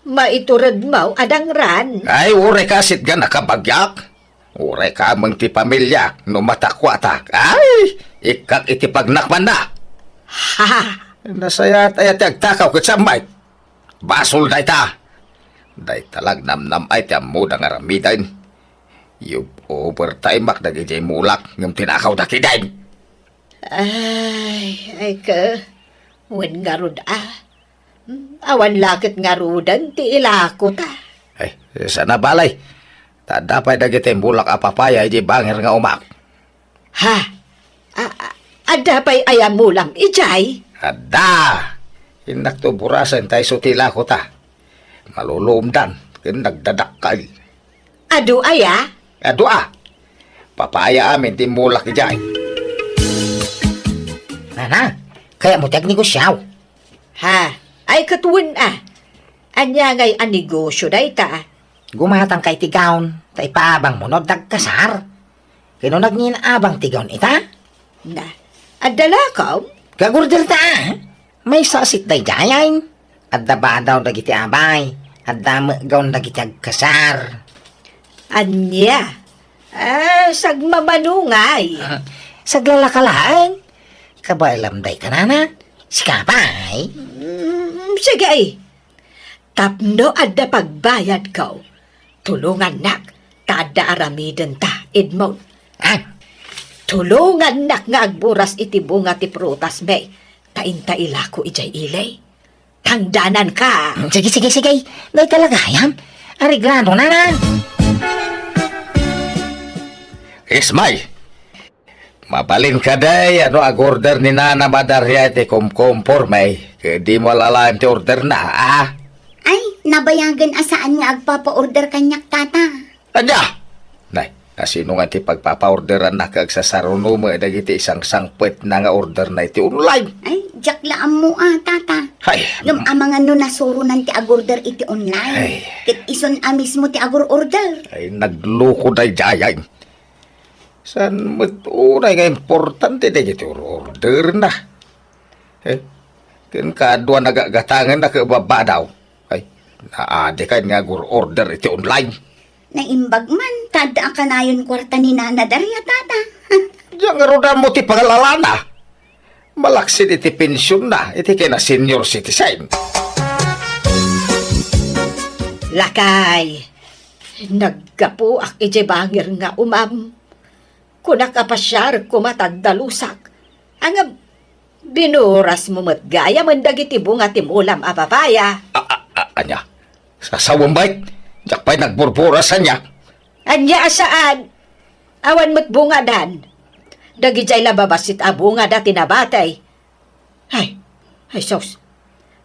Maiturad mo adang ran. Ay, ure kasit ga nakabagyak. Ure ka mang ti pamilya no matakwatak. Ay, ikak iti pagnakban na. Ha! Nasayat ay agtakaw katsamay. Basol day ta. Day talag namnam ay ti amudang aramidain. Yung overtime mak nagijay mulak ng tinakaw na kidain. Ay ka. Wen nga rod Awan lakit nga rodan ti ilako ta. Ay, sana balay. Tadapay dagiti mulak apapaya di bangir nga umak. Ha? Adapay ayam mulam ijay? Ada! Hinak to burasan tayo sutila ko ta. Malulumdan, nagdadakal. Ado aya? Ado papaya amin ti mulak ijay. Nana, kaya mo negosyaw. Ha? Ay katuwin Anya ngay anegosyo day ta. Gumatang kay tigaon, tay paabang mo no dagkasar. Kino nagninabang tigaon ita? Na, adala ka? Gagurder ta. May sasit day gayain. At ba daw dagiti abay. At gaon dagiti agkasar. Anya? Sagmamanungay. Saglalakalaan. Kabailam day ka na. Sikapay. Sige ay. Tapno adda pagbayad ko. Tulungan nak. Tada aramiden ta, Edmond. Tulungan nak nga agburas iti bunga ti prutas may. Taintaila ko ijay ilay. Tangdanan ka. Sige. Day talaga yan. Ariglado na. Ismay, mabalin ka day, ano ag order ni Nana Madarya iti kumpormay. Kaya di mo alalaan ti order na, Ay, nabayagan asaan nga agpapa-order kanyak tata. Anya? Nay, sino nga ti pagpapa-orderan na kag sa saruno mo dagiti isang sangpet na nga order na iti online. Ay, jaklaan mo tata. Ay, Yung amangan no nasuro nan ti agorder iti online. Ay. Kit ison amis mo ti agor-order. ay nagluko day jayay. San mo't unay nga importante dagiti order na. Kin kadwa nagagatangan na kababa daw. Ay, naade ka nga order iti online. Naimbag man, tada ka na yun kwarta ni Nana Daria tata. Diyan nga roda mo ti pangalalana. Malaksin iti pensyon na, iti kina senior citizen. Lakay. Naggapu ak ije bangir nga umam. Kuna kapasyar kumatagdalusak. Ang binuras mo matgaya mandagiti bunga timulam ababaya. Anya, sa sawang bait, jak pa'y nagburburasan niya. Anya saan? Awan matbunga dan. Dagijay lababasit a bunga dati nabatay. Ay sos.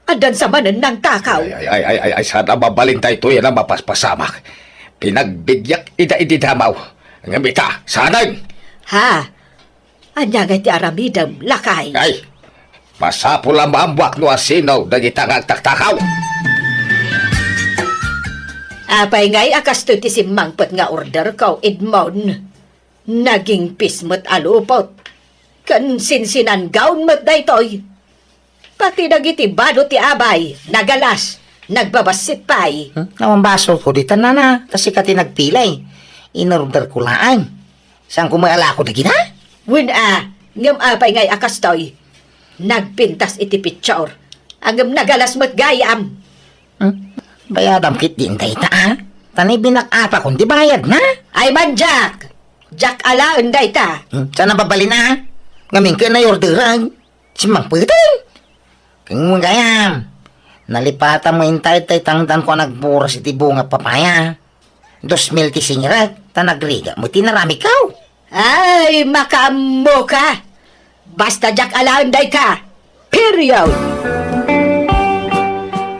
Adan sa manan ng takaw. Ay, sana mabalin tayo ito yan ang mapaspasamak. Pinagbigyak ida-ididamaw. Ang amita, sanay. Ha? Anya nga ti aramidam, lakay. Ay, masapul ang maambwak no asinaw dagitang agtaktakaw. Apay ngay akas to ti simangpot nga order ko, Edmond. Naging pismot alupot. Kan sinsinan gaun mat daytoy. Pati dagiti bado ti abay, nagalas, nagbabasit pay. Nawambaso ko dito na. Kasi ka tinagpilay. Inorder ko laan. Saan kumala ko dagita? Win ngam apay ngay akas toy. Nagpintas iti picture. Angam nagalas mat gayam. Bayadam kit din tayo Tanay binakapa kung di bayad na. Ay man, Jack! Jack alaan day ta. Sana babali na. Ngamin ka na orderan. Simang putin. Kung magayam. Nalipatan mo intay tay tangdan ko nagburas iti bunga papaya. 2,000 ti singrat. Tanagriga mo tinarami kaw. Ay, makaammo ka. Basta Jack alaan day ka. Period.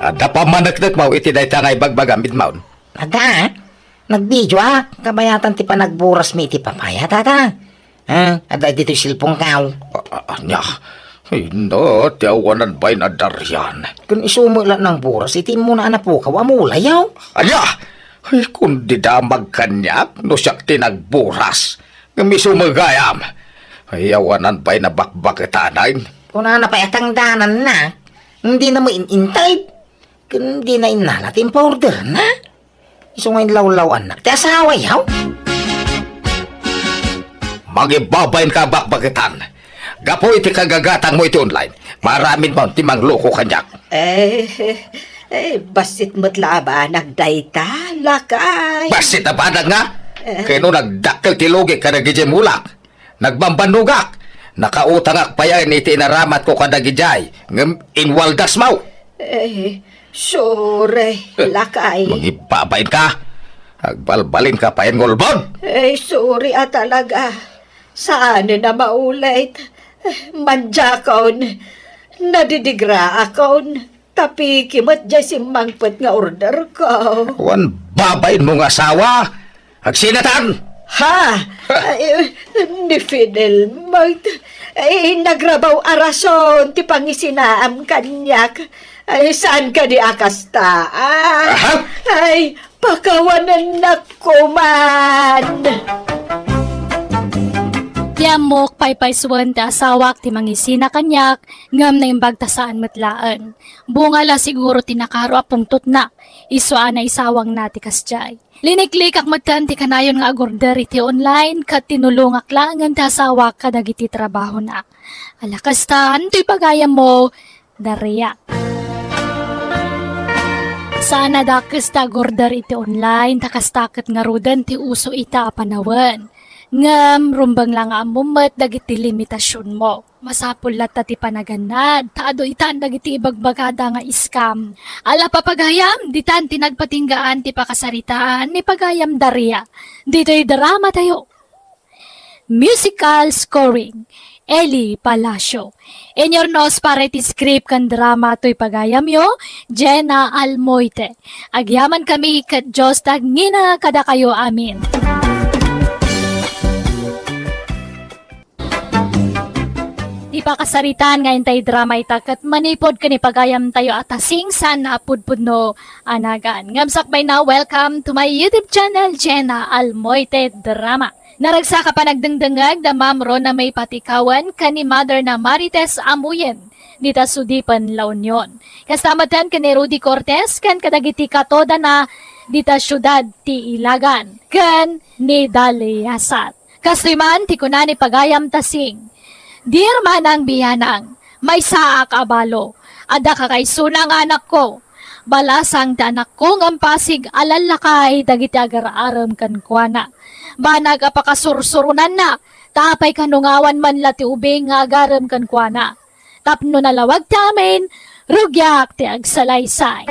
Ada pa manaknak mo iti day tangay bagbagamit maun. Ada, nagbidyo kabayatan ti pa nagburas mi iti papaya, tata. Ada dito silpong kaw. Anya, no, tiawanan ba'y nadaryan. Kung isumula ng buras, iti mo na po kaw amulayaw. Anya, ay kung di damag kanyak, no siyak tinagburas. Namisumagayam. Ay awanan ba'y nabakbakitanain. Kung napayatang danan na, hindi na mo inintay. Kung di na inalatin pa order na. Iso ngayon lawlaw anak, ti asawa yaw. Magibabayin ka bakbakitan. Gapo iti kagagatang mo iti online. Maraming mo timang loko kanyak. Basit mo't laba, nagdayta, lakay. Basit na badag nga. Kaya no nagdakkel tilugi ka nagijimulak. Nagbambanugak. Nakautangak pa yan iti inaramat ko kadagijay. Ngam inwaldas mo. Sure, lakay. Magibabayin ka. Agbalbalin ka pa yan ngolbon. Sorry talaga. Saan na maulit? Manjakon. Nadidigra akon. Tapi kimot dyan si mangpet nga order ko. Wan babayin mong asawa. Agsinatan. Ha? Ni Fidel Mart. Nagrabaw arason ti pangisinaam kanyak. Saan ka di akasta? Ay, pakawanan na ko man. Tiamok paypaysuan ti asawak ti mangisina kanyak ngam na imbag tasaan matlaan. Bunga la siguro tinakaro apungtot na. Isuan na isawang nati kasjay. Liniklik ak matan ti kanayon nga agorder iti online kat tinulungak langan ti asawak kadagiti trabaho na. Alakastan to'y pagayam mo, Daria. Sana dakes ta agorder iti online takastakit nga rudan ti uso ita panawan. Ngam, rumbang lang amumat dagiti limitasyon mo. Masapul lata ti panaganad, taado itan dagiti ibagbagada nga iskam. Ala papagayam, ditan tinagpatinggaan ti pakasaritaan ni pagayam Daria. Dito'y drama tayo. Musical scoring, Eli Palacio. In your nose para ti script kan drama to'y pagayam yo, Jenna Almoite. Agyaman kami kat Diyos tagngina kada kayo amin. Di pa kasaritan ngayon tayo drama itakat manipod ka ni pagayam tayo atasing san na pudpudno anagan. Ngamsak by now, welcome to my YouTube channel, Jenna Almoite Drama. Naragsa ka pa nagdengdengag da mamro na may patikawan ka ni mother na Marites Amuyen. Dita sudipan La Union. Kasamatan ka ni Rudy Cortez kan kadagiti katoda na dita syudad ti Ilagan. Kan ni Dali Asat. Kasriman ti kunani pagayam tasing. Dear manang biyanang, may saak abalo, ada kakaisunang anak ko. Balasang ti anak ko ng pasig alalakay dagiti agar-aram kan kuana. Banag apakasursurunan na, tapay kanungawan man lati ubing nga agaram kan kuana. Tapno nalawag ti amin, rugyak ti agsalaysay.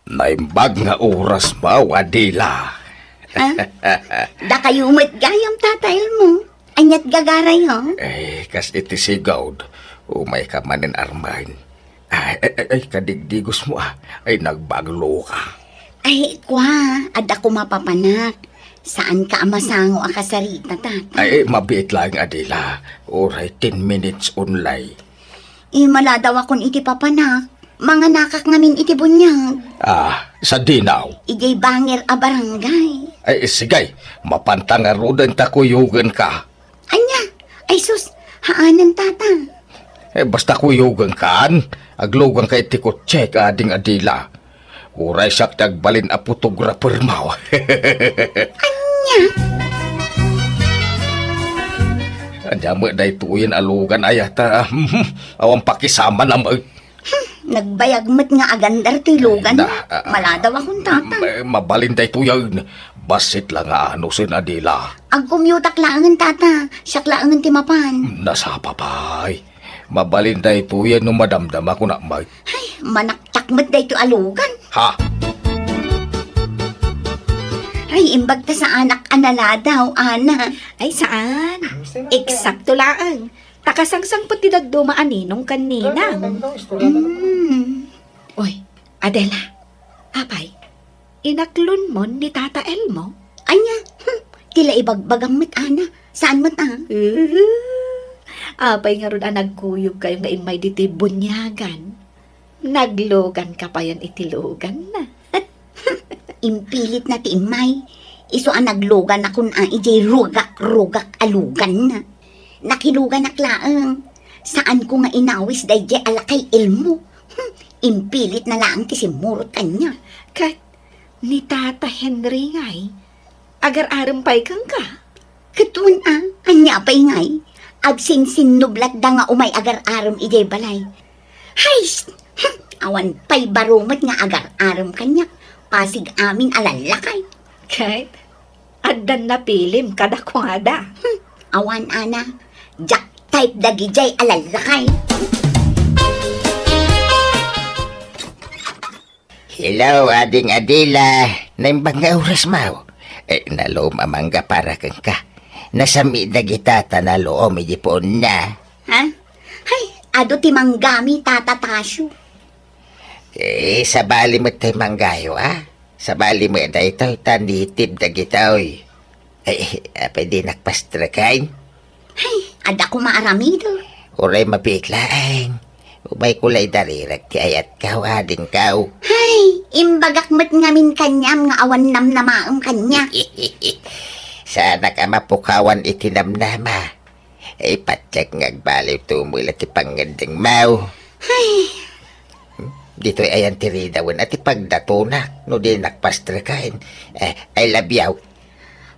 Naimbag nga oras ba, Adila? Da kayo umat gayam tatayl mo. Anyat gagaray ho. Kas iti sigawd, umay ka manin armain. Ay, kadigdigos mo ay nagbaglo ka. Ay, kwa, ada ko mapapanak. Saan ka amasango akasarita, tata? Ay, mabiit lang, Adila. Oray, 10 minutes only. Mala daw akong iti papanak. Mga nakak ngamin iti bunyag. Sa dinaw. Ijay bangir a barangay. Ay, sigay, mapantangarudan takuyugan ka. Anya, ay sus, haanan tata. Basta kuyugan kaan, aglugan ka iti kutse ka ading Adila. Uray siyak tagbalin a photographer mo. Anya? Anya mo day tuyen alugan ayata. Awang pakisama na mo. Nagbayag mo't nga agandar tilugan. Mala daw akong tata. Mabalin day tuyen. Basit lang ano sin Adila. Ag kumyutak laangan tata. Siyak laangan timapan. Nasa papay. Mabalin day tuyen no madamdam ako na may. Ay, manaktak mo't day to alugan. Ha? Ay, imbag ta sa anak anala daw, ana. Ay, saan? Eksakto laang. Takasangsang pati nagdumaan ninong kanina. Oy, Adela. Apay, inaklon mo ni Tata Elmo? Anya, tila ibagbagang mit, ana. Saan mo't Apay nga ron nagkuyog kayo nga imay diti bunyagan. Naglogan ka pa yan itilogan na. Impilit na ti imay. Iso ang naglugan akong ijay rugak alugan na. Nakilugan aklaang. Saan ko nga inawis day jay alakay ilmo. Impilit na lang ti simurot kanya. Kat, ni Tata Henry ngay, agar-aram pa'y kang ka. Katun anya pa'y ngay. Agsinsin nublat da nga umay agar-aram ijay balay. Hay, awan pa'y barumat nga agar-aram kanya. Pasig amin alalakay. Kat, adan na pilim kada kwada. Awan ana, jak type dagi jay alalakay. Hello, ading Adila. Naimbang nga oras mo. Nalom amangga para kang ka. Nasami na kita tanaloom ijipon na. Ha? Hay, ado ti manggami tatatasyo. Sa bali mo tayo manggayo, Sa bali mo na ito, tanitib na kita, oy. Pwede nakpastrakain. Hay, ada ko maaramido. Uray mabiglaan. Ubay kulay darirag ti ayat kaw, ading kaw. Hay, Imbagak met ngamin kanyam nga awan namnamaam kanya. Sana ka mapukawan itinamnama. Ay patyak ngagbaliw tumula ti panganding mau. Dito'y ayan tiridawan at ipagdatunak no di nakpastra kain. I love you.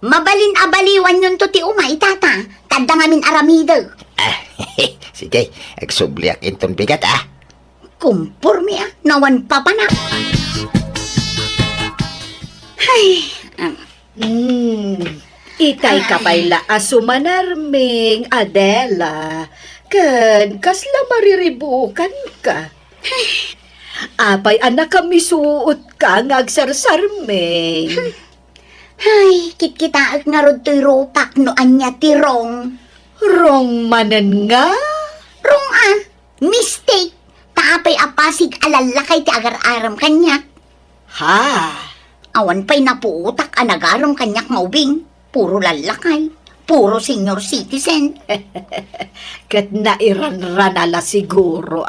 Mabalin abaliwan yun to ti umay, tata. Tanda ngamin aramido. Sige, agsubliak inton bigat Kumpurmi nawan pa na. Itay kapayla asumanarming Adela. Kan kasla mariribukan ka. Apay anak kami suot ka ngagsarsarming. Kitkitaag nga rod to'y ropak no anya tirong. Rong manan nga. Rong mistake. Taapay apasig alalakay ti agar-aram kanyak. Ha? Awan pa'y napuutak anagaram kanyak maubing. Puro lalakay. Puro senior citizen. Kat nairanranala siguro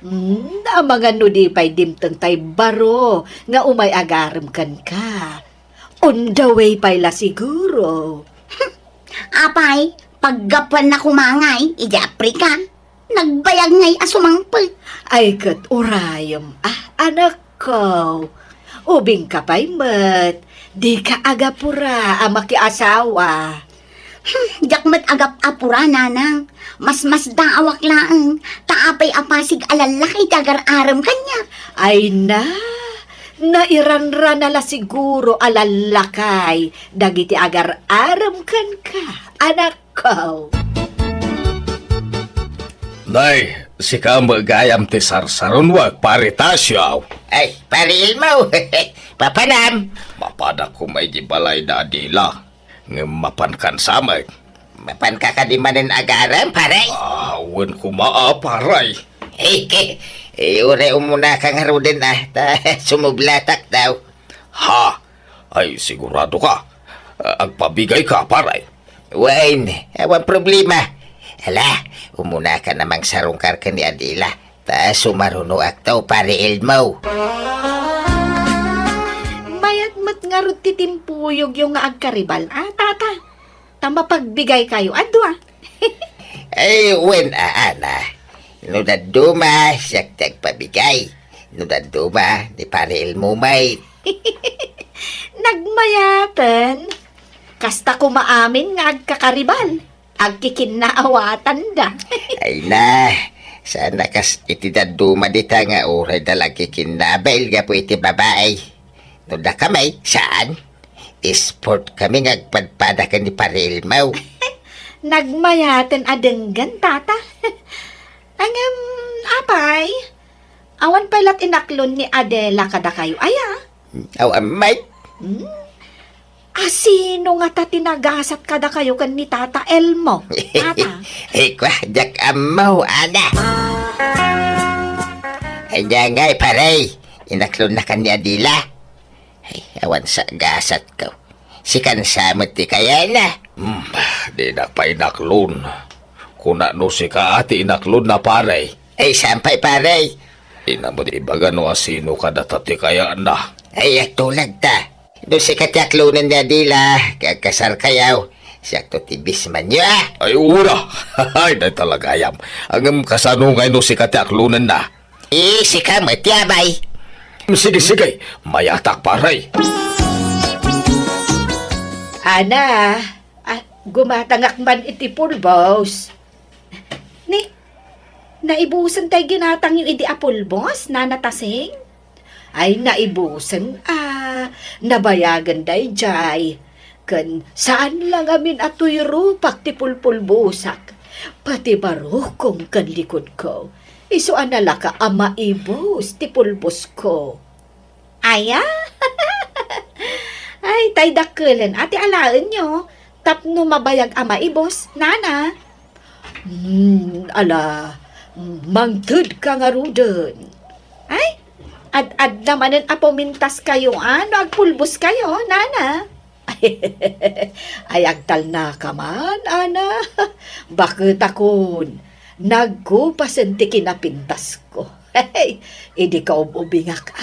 na mga nudipay dimtang tay baro nga umay agaram kan ka. On the way pay la siguro. Apay, paggapan na kumangay, ijapri ka. Nagbayag ngay asumangpag. Ay kat urayom, anak ko. Ubing ka pa'y mat. Di ka agapura makiasawa. Jakmat agap apura nanang. Mas daawak laang. Taapay apasig alalakay tagar-aram kanya. Ay nairanran na la siguro alalakay. Dagiti agar-aram kan ka, anak ko. Nay, si ka magayam ti sarsaron wag paritasyaw. Ay, paril mo. Papanam. Mapada ko may di balay na adila. Mapan kan samay. Mapan ka ka di manin agaram, paray? Awan ko maaparay. Ure umuna kang harudin sumublatak daw. Ha? Ay, sigurado ka. Agpabigay ka, paray. Wayne, awan problema. Hala, umuna ka namang sarungkar ka ni Adila. Sumaruno aktaw pare ilmo. Mayagmat nga ro titimpuyog yung nga agkaribal. Tata, tama pagbigay kayo. Adwa. Ay, ana. Nudaduma, siyak tagpabigay. Nudaduma, ni pare ilmo may. Nagmayapan. Kasta ko maamin nga agkakaribal. Agkikinaawatan da. Ay na, sana kas itidaduma dita nga uray dalagi kinabel nga po iti babae. No da kamay, saan? Sport kami ngagpadpada ka ni Paril Mau. Nagmayaten adenggan, tata. Angam, apay. Awan palat inaklon ni Adela kada kayo. Aya. Aw, amay. Sino nga ta tinagasat kada kayo kan ni Tata Elmo? Tata. Kwa, jak amaw, ana. Ay, ngay, paray. Inaklon na ka ni Adila. Ay, awan sa gasat ko. Sikan samot ti kaya na. Di na pa inaklon. Kuna no si ka ati inaklon na paray. Ay, sampay paray. Inamot ibaga no asino ka datati kaya na. Ay, tulad ta. Doon si katyaklunan ni Adila, kagkasar kayaw. Siya to tibis man niya. Ay, ura. Ay, na talaga yam. Ang kasanungay no si katyaklunan na. Si ka matyabay. Sige. Mayatak paray. Ana, gumatangak man iti pulbos. Naibusan tayo ginatang yung idi apulbos, nanatasing? Ay, naibusan, nabayagan day jay. Kan, saan lang amin ato'y rupak ti pulpulbusak. Pati baro kong kan likod ko. Iso anala ka ama ibus ti pulbos ko. Aya? Ay, tay dakulan, ati alaan nyo. Tapno mabayag ama ibos, nana. Mangtud ka nga rudon. Ay, ad namanin apomintas kayo, agpulbos kayo, nana. Ay, agtal na ka man, ana. Bakit akon? Nagkupasanti kinapintas ko. Hey, hindi ka ubingak,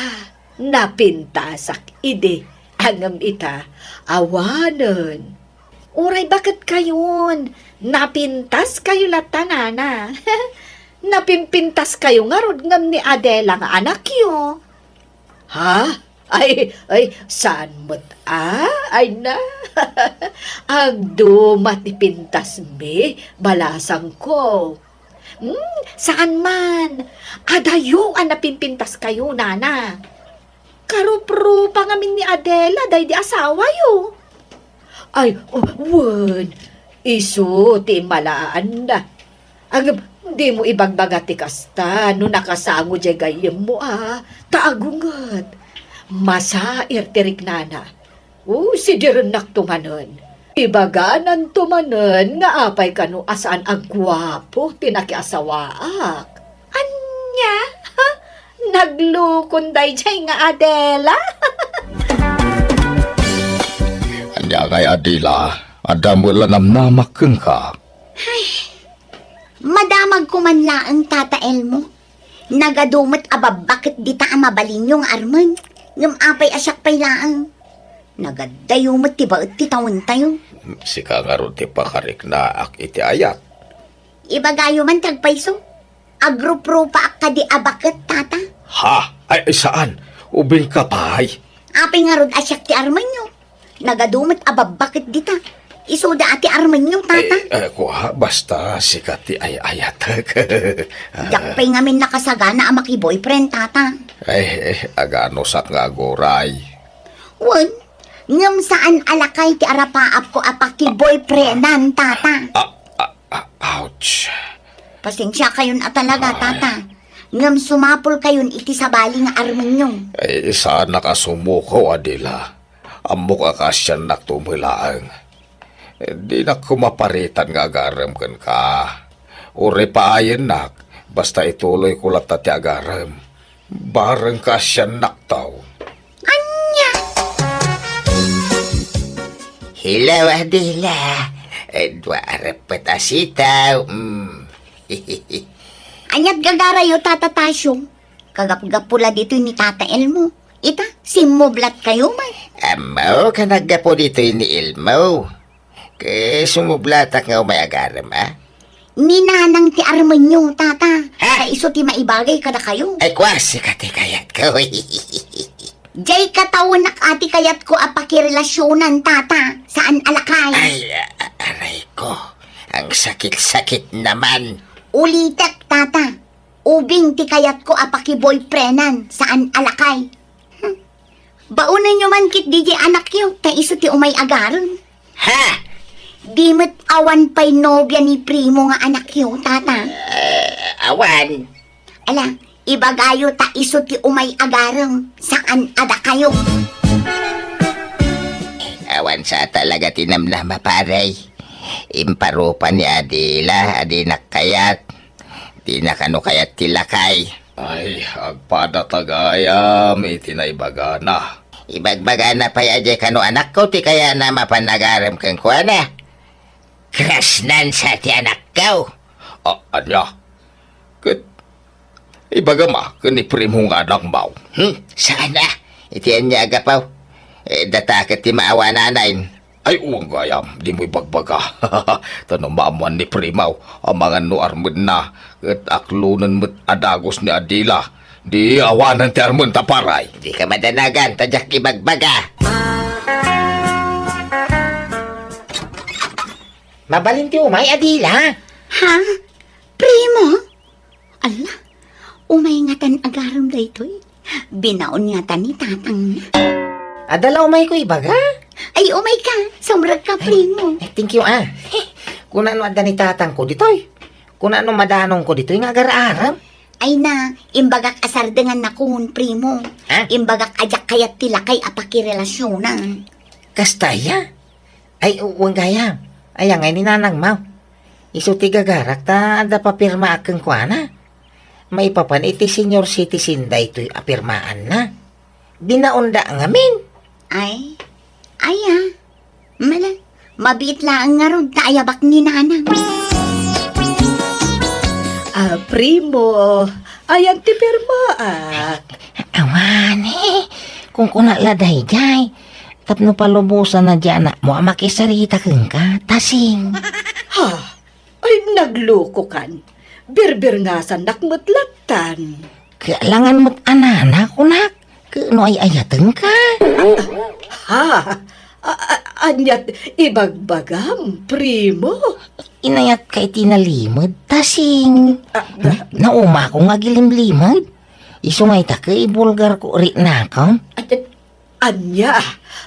napintasak ide angam ita awanen. Uray, bakit kayon? Napintas kayo latanana. Napimpintas kayo nga rod ngam ni Adela nga anak yo. Ha? Ay, saan mo't Ay na. Agdumat ipintas me, balasang ko. Saan man? Adayo ang napimpintas kayo, nana. Karupro pa ngamin ni Adela, day di asawa yo. Ay, word. Isu, ti malaan na. Di mo ibagbaga ti kasta, no nakasango di gayem mo taagungat. Masair tirik nana. Si direnak tumanon. Ibaganan tumanon nga apay kanu asaan agwapo tinakiasawaak. Anya? Ha? Naglukon day jay nga Adela? Anya kay Adila, adam wala namnamak ka. Madamag ko man laang Tata Elmo. Nagadumot bakit di ta mabalin yung arman. Ngam apay asyak pay laang. Nagadayumot ti baot ti tawon tayo. Si kangaro ti pakarik na ak iti ayat. Ibagayo man tagpayso. Agropro pa ak kadi bakit tata. Ha? Ay saan? Ubing ka pay? Apay nga rod asyak ti arman nyo. Nagadumot bakit di ta. Isuda ati arman nyo tata. Kuha, basta sikat ti ay ayat. Yakpay ngamin nakasagana ang maki-boyfriend tata. Agano sak nga goray. Wan, ngam saan alakay ti arapaap ko apaki boyfriendan tata. Ouch. Pasensya kayon talaga tata. Ngam sumapol kayon iti sabali nga arman nyo. Saan nakasumuko, Adila? Amok akasyan naktumilaang. Di na kumaparitan nga agarem kan ka. Uri paayin nak, basta ituloy ko lang tati agarem. Bareng kasyan naktaw. Anya? Hello, Adela. Dua repet asitaw. Anyat gagarayo tata Tasyo. Kagap-gapula dito ni Tata Elmo. Ita, simublat kayo man. Amaw, kanagapo dito ni Elmo. Kaya sumublatak nga may agarem, Ninanang ti arman nyo, tata. Kay iso ti maibagay kada kayo. Ay, kwasi ka ti kayat ko. Jay katawan nak ati kayat ko apakirelasyonan, tata. Saan alakay? Ay, aray ko. Ang sakit-sakit naman. Ulitek, tata. Ubing ti kayat ko apaki-boyfriendan. Saan alakay? Baunan nyo man kit DJ anak yo. Kay iso ti umay agaron. Ha? Di mo't awan pa'y nobya ni primo nga anak yo, tata. Awan. Ala, ibagayo ta iso ti umay agarang. Saan ada kayo? Awan sa talaga tinamnama, paray. Imparupan ni Adila, adinak kayat. Di na kano kayat tilakay. Ay, agpada tagayam, itinaibaga na. Ibagbaga na pa yaje kano anak ko, ti kaya na mapanagarem kang kuha na. Krasnan sa ti anak ko. Anya? Ibaga ma, kaniprim nga anak mau. Saan na? Itiyan niya agapaw. Datakit ti maawa nanayin. Ay, uwang gayam, di mo ibagbaga. Tanong maamuan ni Primaw, ang mga nuarmud na, at aklunan mo't adagos ni Adila. Di awanan ti armon taparay. Di ka madanagan, tadyak ibagbaga. Mabalin ti umay, Adila. Ha? Primo? Ala, umay nga tan agaram da ito'y. Binaon nga tan ni tatang na. Adala umay ko ibaga. Ay, umay ka. Sumrag ka, primo. Thank you, Kung ano adan ni tatang ko dito'y. Kung ano madanong ko dito'y nga agararam. Ay na, imbagak asardengan na kuhon, primo. Ha? Imbagak ajak kayat tila kay apakirelasyonan. Kastaya? Ay, uwang gayam. Ay, ngay ni nanang mau. Isu ti gagarak ta anda papirma akeng kuana. May papan iti senior citizen da ito'y apirmaan na. Binaunda ngamin. Ay, mabit lang nga ron taayabak ni nanang. Primo, ayan ti pirma, Awan, kung kunala dayjay. Tapno palubusan na dyan na mo makisarita kang ka, tasing. Ha? Ay, nagloko kan. Birbir nga sa nakmutlatan. Kailangan mo't anana, kunak. Kano ay ayatan ka. Ha? Anyat ibagbagam, primo. Inayat kay tinalimod, tasing. Nauma ko nga gilimlimod. Isungay ta kay bulgar ko rin na ka. Anya,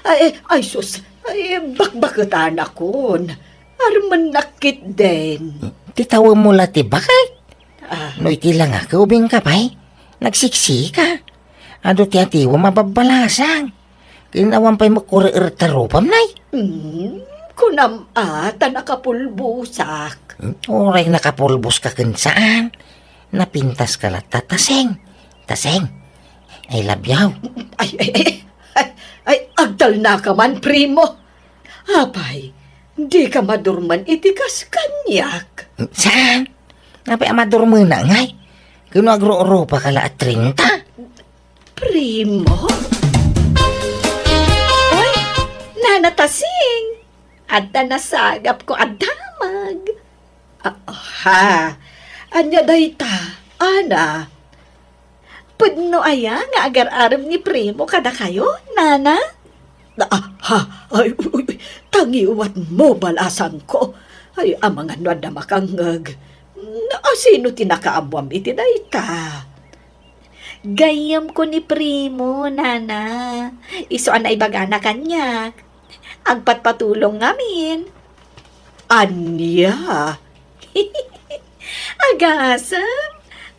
ay sus, ay bakbakutan akon. Arman nakit din. Titawa mo lati bakit? Ah, No iti lang nga kaubing ka pa'y. Nagsiksi ka. Ado ti atiwa mababalasang. Kinawan pa'y makurirtarupam nay. kunam ata nakapulbusak. Oray nakapulbos ka kun saan. Napintas ka lat tataseng. Taseng. I love you. Ay, agdal na ka man, primo. Apay, di ka madurman itikas kanyak. Saan? Napay amador mo na ngay. Kano agro-oro pa kala at 30. Primo? Ay, nanatasing. At nasagap ko adamag. Anya dayta, ana. Pudno aya nga agar-aram ni Primo kada kayo, nana? Ay, tangiwat mo balasan ko. Ay, amangan na makangag. Sino tinakaabwam iti dayta? Gayam ko ni Primo, nana. Isuan na ibagana kanya. Agpatpatulong ngamin. Anya? Agasam.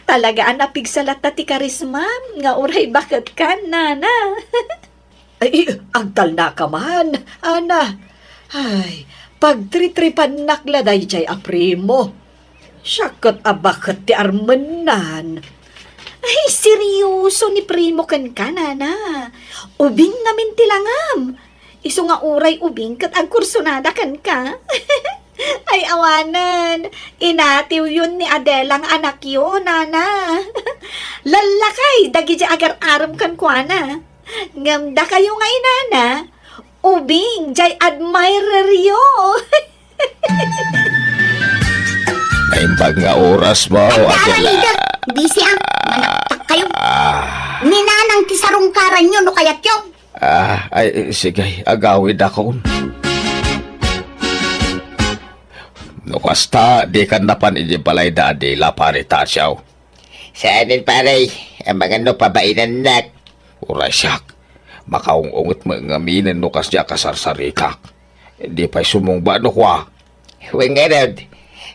Talaga napigsalat na ti karisma. Nga uray bakit ka, nana. Ay, agtal na ka man, ana. Ay, pagtritripan nakladay jay a Primo. Syakot bakit ti armanan. Ay, seryoso ni Primo kan ka, nana. Ubing namin tilangam. Iso nga uray ubing kat ang kursunada kan ka. Ay, awanan. Inatiw yun ni Adelang anak yun, nana. Lalakay, dagi di agar-aram kan kwa na. Ngamda kayo nga inana. Ubing, jay admirer yo. Naimbag nga oras mo, Adela. Busy ang manaktak kayo. Ninanang tisarungkaran nyo no kayat yun. Ay, sige, agawid ako. No kasta, di kan napan iji balay da Adela parita siyaw. Saanin pare, ang mga no pabainan nak. Uray siyak, makaungungot mga ngaminan no kasya kasarsarikak. Hindi pa'y sumungba no kwa. Huwag nga rod.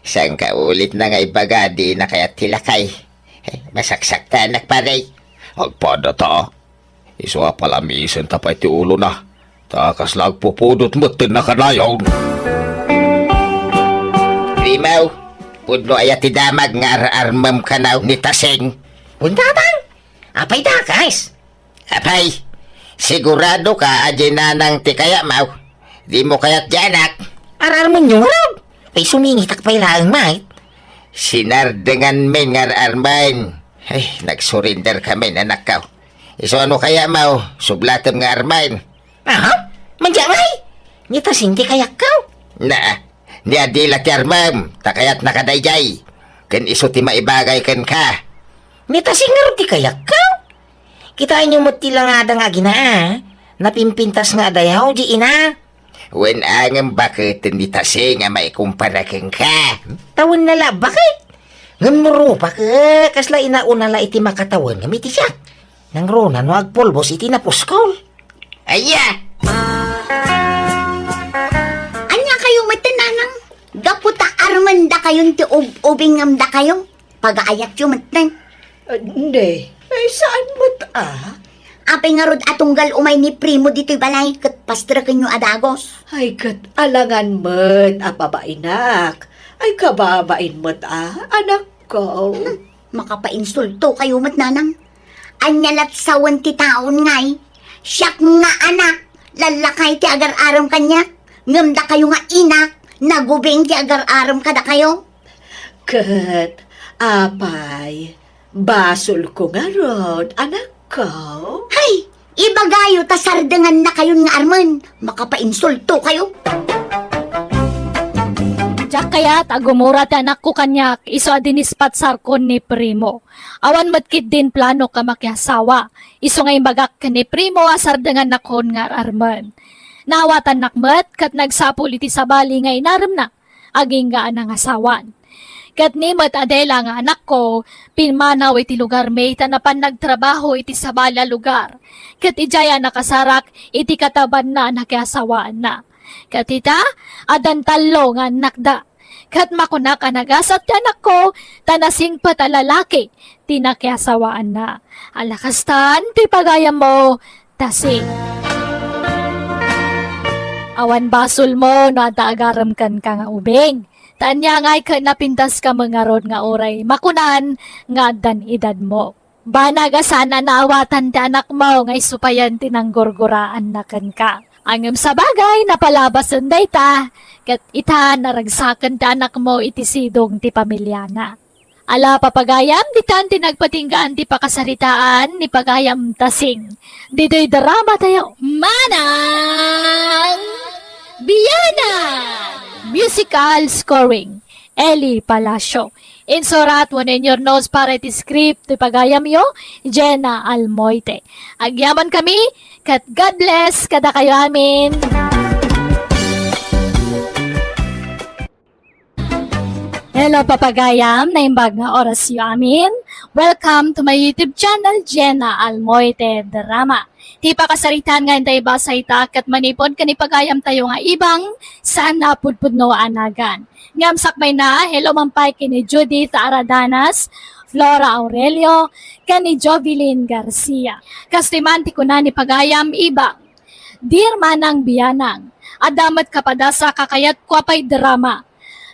Saan ka ulit na nga ibaga di na kaya tilakay. Masaksak ta anak pare. Agpada ta. Iso nga palamisan tapay ti ulo na. Takas lag pupudot mo na kanayaw. Rimaw, pudno ayat idamag nga ar-armam kanaw ni Taseng. Puntatang? Apay dakas? Apay, sigurado ka adyan na nang tikaya maw. Di mo kaya't janak. Ar-arman nyo raw. Ay sumingitak pa'y laang mait. Sinardengan men nga ar-arman. Ay, nag-surrender kami anak ka. Iso ano kaya maw, sublatam nga arman. Aha, manjangay. Ni Taseng di kayak ka. Na, ni Adela ti armam, takayat nakadayjay. Ken iso ti maibagay ken ka. Ni Taseng nga ti kayak ka. Kita nyo mo tila nga da nga ginaa. Napimpintas nga dayaw di ina. Wen angam bakit ni Taseng nga maikumpara ken ka. Tawon na la, bakit? Ngamuro pa ka, kasla inauna la iti makatawan nga miti siya. Nang rona no agpulbos iti napuskol. Aya! Anya kayo matananang? Gaputa armanda kayon ti ubingam da kayo? Pag-aayat yung matang. Hindi. Ay, saan mo ta? Apay nga rod atunggal umay ni Primo dito'y balay kat pastra kanyo adagos. Ay, kat alangan mo't apabainak. Ay, kababain mo't anak ko. Makapainsulto kayo matnanang. Anyalat sawan ti taon ngay. Siyak nga anak. Lalakay ti agar-aram kanya. Ngamda kayo nga inak. Nagubing ti agar-aram kada kayo. Kat, apay, basol ko nga rod, anak ko. Hay! Ibagayo ta sardengan na kayon nga arman. Makapainsulto kayo. Diyak kaya tagumura ti anak ko kanyak, iso adinispat sarkon ni Primo. Awan matkit din plano ka makyasawa. Iso ngay bagak ka ni Primo asar dengan nakon nga arman. Nawatan nakmet kat nagsapul iti sabali ngay naram na. Aging nga anang asawan. Kat ni mat Adela nga anak ko, pinmanaw iti lugar may tanapan nagtrabaho iti sabala lugar. Kat ijaya nakasarak iti kataban na nakyasawaan na. Katita, adan talo nga nakda. Kat makunak anagasat ti anak ko, tanasing patalalaki, tinakyasawaan na. Alakastan, ti pagayam mo, tasing. Awan basol mo, no agaram kan ka nga ubing. Tanya ngay ka napintas ka mga rod nga oray, makunan nga dan edad mo. Banaga sana naawatan ti anak mo, ngay supayan tinanggurguraan na kan ka. Angem sa bagay, napalabasan day ta, kat ita naragsakan ti anak mo iti sidong ti pamilya na. Ala papagayam, di tan tinagpatinggaan ti pakasaritaan ni pagayam tasing. Dito'y drama tayo. Manang Biyana! Musical scoring. Eli Palacio. Insurat one in your notes para iti script ti pagayam yo, Jenna Almoite. Agyaman kami, kat God bless kada kayo amin. Hello papagayam, naimbag nga oras yo amin. Welcome to my YouTube channel, Jenna Almoite Drama. Ti pakasaritan nga intay basa ita kat manipon kanipagayam tayo nga ibang saan napudpudno anagan. Ngam sakmay na, hello mampay kini Judith Aradanas, Flora Aurelio, kani Jovelyn Garcia. Kastimanti ko na ni pagayam ibang. Dear Manang Biyanang, adamat kapadasa kakayat ko apay drama.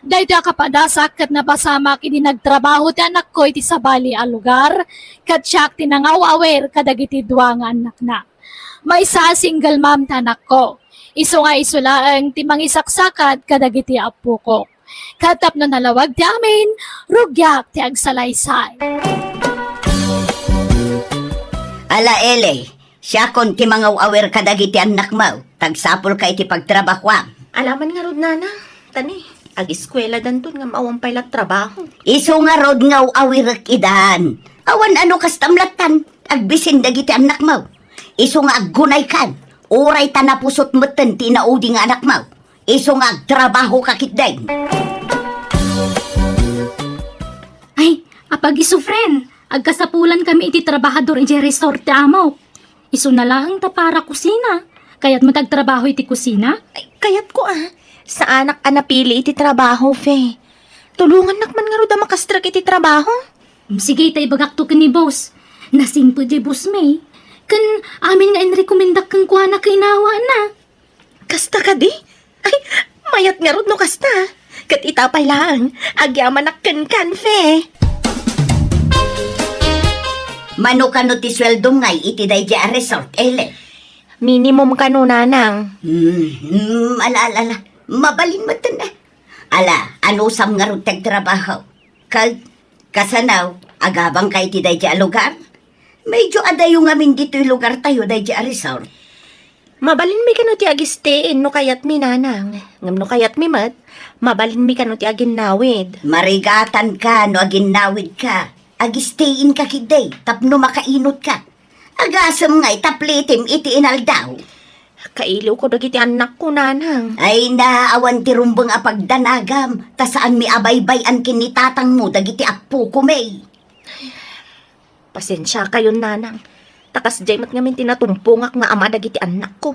Dahil kapadasak kat napasamak idi nagtrabaho ti anak ko iti sabali a lugar, kat siyak tinangawawer kadagiti duwa nga anak na. May isa single mom ti anak ko. Iso nga isulaang ti mangisaksakat kadagiti apo ko. Katap no nalawag ti amin, rugyak ti agsalaysay. Ala ele, siya kon ti mangawawer kadagiti anak mo. Tagsapol ka iti pagtrabahuam. Alaman nga rod nana, tani. Ag-eskwela danton nga maawang pala trabaho. Iso nga rod nga awirak idan. Awan ano kastamlatan, agbisin dagiti anak mo. Iso nga aggunay kan, uray tanapusot meten tinaudi nga anak mo. Iso nga agtrabaho kakitday. Ay, apag iso friend, agkasapulan kami iti trabahador iti resort ti amo. Iso na lang ta para kusina. Kaya't matagtrabaho iti kusina? Ay, kayat ko sa anak anapili iti trabaho, fe. Tulungan nakman nga ro da makastrak iti trabaho. Sige tay bagak to ni boss. Nasimpo di boss may. Kan amin nga inrekomendak kang kuha na kinawa na. Kasta ka di? Ay, mayat nga ro no kasta. Kat itapay lang, agyaman nakkan kan, fe. Mano kano ti sweldo ngay iti day a resort, ele. Minimum ka no, nanang. Ala. Mabalin mo ito na. Ala, ano sam nga rin tagtrabaho? Kasanaw, agabang kay ti day a lugar? Medyo adayo nga min dito yung lugar tayo day a resort. Mabalin mi kano ti agisteen no kayat mi, nanang. Ngam no kayat mi mat, mabalin mi kano ti agin nawid. Marigatan ka no aginawid ka. Agistein ka kiday, tapno makainot ka. Agasam nga'y taplitim iti inaldaw. Kailiw ko dagiti anak ko, nanang. Ay naawan ti rumbang apagdanagam, ta saan mi abaybayan kinitatang mo dagiti apo ko may. Pasensya kayo, nanang. Takas jay mat ngamin tinatumpungak nga ama dagiti anak ko.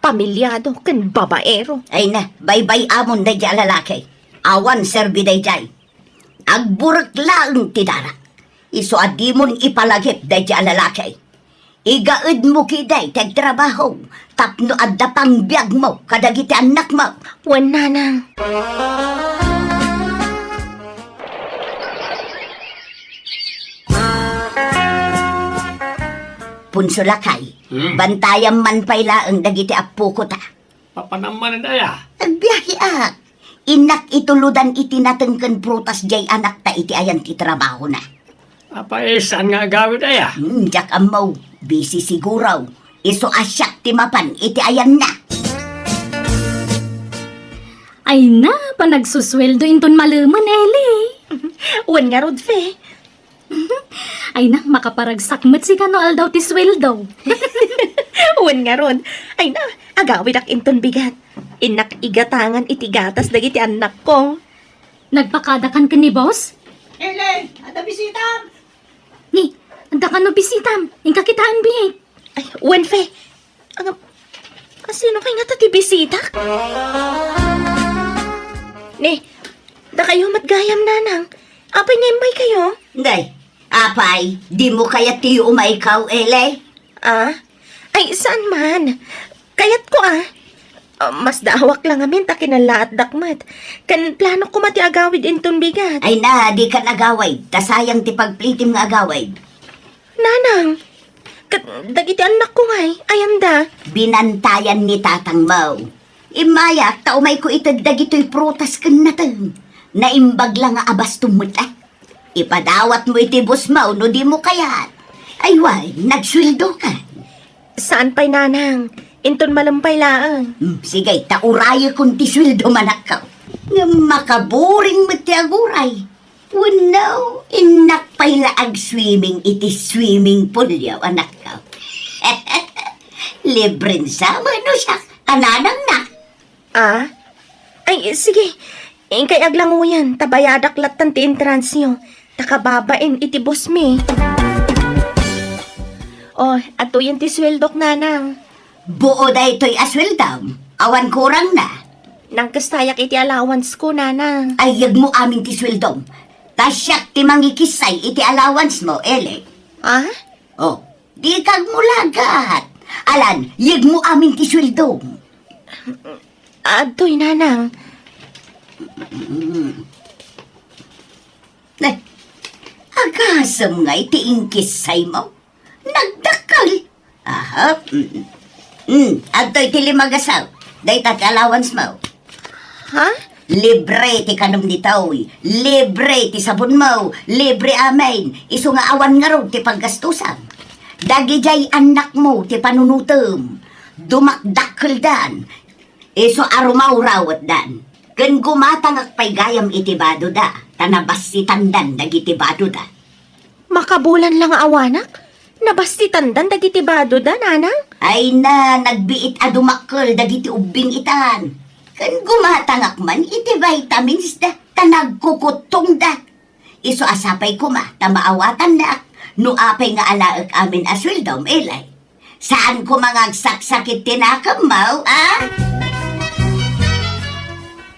Pamilyado, ken babaero. Ay na, baybay amon day di alalaki. Awan serbi day jay. Agburak lang ti darak. Iso adimon ipalagip day di alalaki. Igaid mo kiday tagtrabaho. Tapno adda pang biyag mo kadagiti anak mo. Wan, nanang. Punsulakay, bantayam man payla ang dagiti apo ko ta. Papanaman na daya. Agbiyahe ak. Inak ituludan iti natengken prutas jay anak ta iti ayan ti trabaho na. Apa saan nga gawin daya? Jak amaw, busy siguraw. Iso asyak ti mapan iti ayan na. Ay na, panagsusweldo inton maluman, Eli. Wan nga rod, fe. Ay na, makaparagsak met si kano aldaw ti sweldo. Wan nga rod. Ay na, agawid ak inton bigat. Inak igatangan iti gatas dagiti anak ko. Nagpakadakan ka ni boss? Ele, ada bisita. Ni, anda ka no bisitam. Ingka kitaan biyay. Ay, wan, fe. Sino kay nga tati bisita? Ni, da kayo matgayam nanang. Apay nga may kayo? Ngay, apay, di mo kaya ti umaikaw, Ele? Ah? Ay, saan man? Kayat ko mas daawak lang amin ta kinalaat dakmat. Kan plano ko mati agawid inton bigat. Ay na, di ka nagaway. Tasayang ti pagplitim nga agaway. Nanang, dagiti anak ko ngay, ayam da. Binantayan ni tatang Mau. Imayak, taumay ko ito dagito'y prutas kan natin. Naimbag lang nga abas tumutla. Ipadawat mo iti bus Mau, no di mo kayat. Ay way, nagsweldo ka. Saan pa'y nanang? Inton malampay laang. Sige, tauraya kung ti sweldo manakaw. Nga makaboring mo ti aguray. Wanaw, inak pa'y laag swimming iti swimming pool yaw, anak ka. Libren sama no siya, ananang na. Ah? Ay, sige. Ingkay aglango yan. Tabayadak latan ti entrance nyo. Takababain iti boss mi. Oh, ato yan ti sweldok nanang. Buo da ito'y asweldam. Awan kurang na. Nang kastayak iti allowance ko, nanang. Ayag mo amin ti sweldom. Tasyak ti mangikisay iti allowance mo, Ele. Ah? Oh, di kag mulagat. Alan, yag mo amin ti sweldom. Adoy, nanang. Agasam nga iti ingkisay mo. Nagdakal. Aha. Adoy ti limagasaw. Day tat allowance mo. Ha? Libre ti kanom ni Tawi. Libre ti sabon mo. Libre amin. Iso nga awan nga ro ti paggastusan. Dagi jay anak mo ti panunutom. Dumakdakkel dan. Iso arumaw rawat dan. Ken gumatangak pay gayam iti bado da. Tanabas si tandan dagiti bado da. Makabulan lang awanak? Nabasti tandan dagiti bado da, nanang? Ay na, nagbiit a dumakkel dagiti ubing itan. Ken gumatangak man iti vitamins da. Tanagkukutong da. Iso asapay kuma, tamaawatan na. No apay nga alaak amin aswildom, Elay. Saan ko mga saksakit tinakam mo, ah?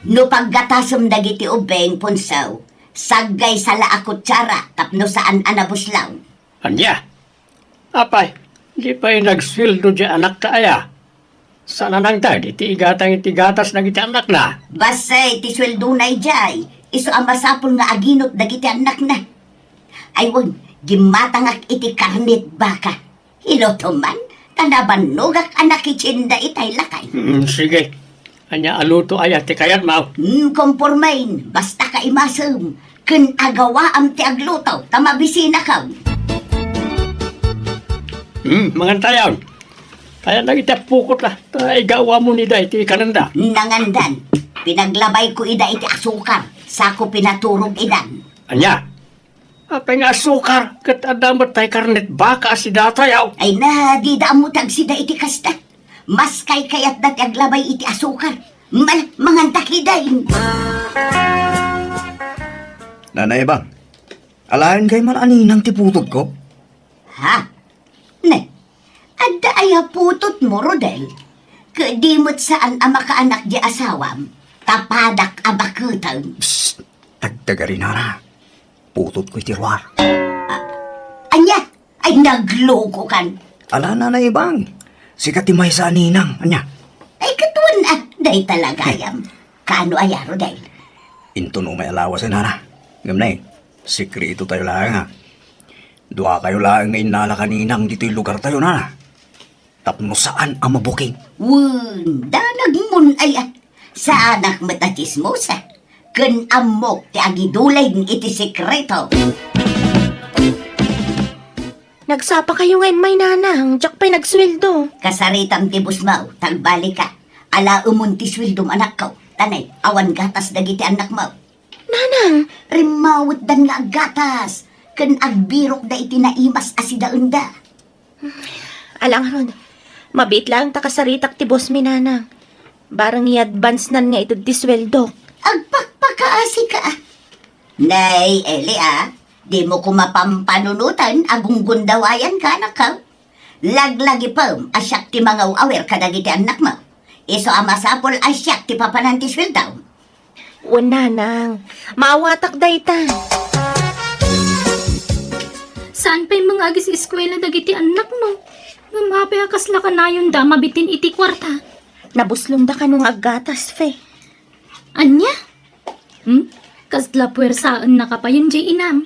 No paggatasam dagiti ubeng punsaw, saggay sa laakot tsara, tapno saan anabuslaw. Anya? Apay, di pa'y nagsweldo di anak ka aya. Sana nang tayo, iti igatang-itigatas na iti anak na. Basay, ti sweldo na'y jay, iso ang masapul nga aginot dagiti anak na. Ay wag, gimatangak iti karnit baka. Hiloto man, tanabanogak anak itsinda itay lakay. Sige. Anya aluto aya, ti kayat mau. Kompormain, basta ka imasam. Ken agawa am ti aglutaw, tamabisina ka. Mga tayon. Kaya nang itapukot na. Igawa mo ni da, iti kananda. Nangandan, pinaglabay ko ida iti asukar, sako pinaturog idan. Anya? Apay nga asukar, kat adamat tayo karnet baka si datayaw. Ay na, di daamutag sida iti kasta. Mas kay kayat dati aglabay iti asukar. Mangantakidain. Nanay bang, alahan kay malaninang tiputod ko? Ha? Ne, adda aya putot mo, Rodel. Kadimot saan ang makaanak di asawam. Tapadak abakutan. Psst, tagdagari na. Putot ko itirwar. Anya, ay nagloko kan. Ala nanay bang, sikat timay sa aninang, anya. Ay katuan na, day talagayam. Kano aya, Rodel? Into no may alawas nana. Ngamnay, sikrito tayo lang ha. Dua kayo lang nga inala kaninang dito'y lugar tayo na. Tapno saan ang mabuking? Danag mun ay sa anak matatis mo sa. Ken amok ti agidulay iti sekreto. Nagsapa kayo ngayon may nanang, jak pa'y nagsweldo. Kasaritam tibus mau, tagbali ka. Ala umunti swildom anak ko. Tanay, awan gatas dagiti anak mau. Nanang, Rimawit dan nga gatas. Ken agbirok da iti naimas asida unda. alang ron, mabit lang ta kasaritak ti boss mi nanang. Barang i-advance nan nga ito ti sweldo. Agpakpakaasi ka. Nay, Eli di mo kumapampanunutan agong gundawayan ka anak ka. Laglagi pa asyak ti mga awer kadagiti anak mo. Iso amasapol asyak ti papananti sweldaw. O nanang, maawatak dayta. Saan pa'y mga agis eskwela dagiti anak mo? Nga mapayakas la ka na yun da mabitin iti kwarta. Nabuslong da ka nung aggatas, fe. Anya? Kasla puwersaan na ka pa yun, Jay Inam.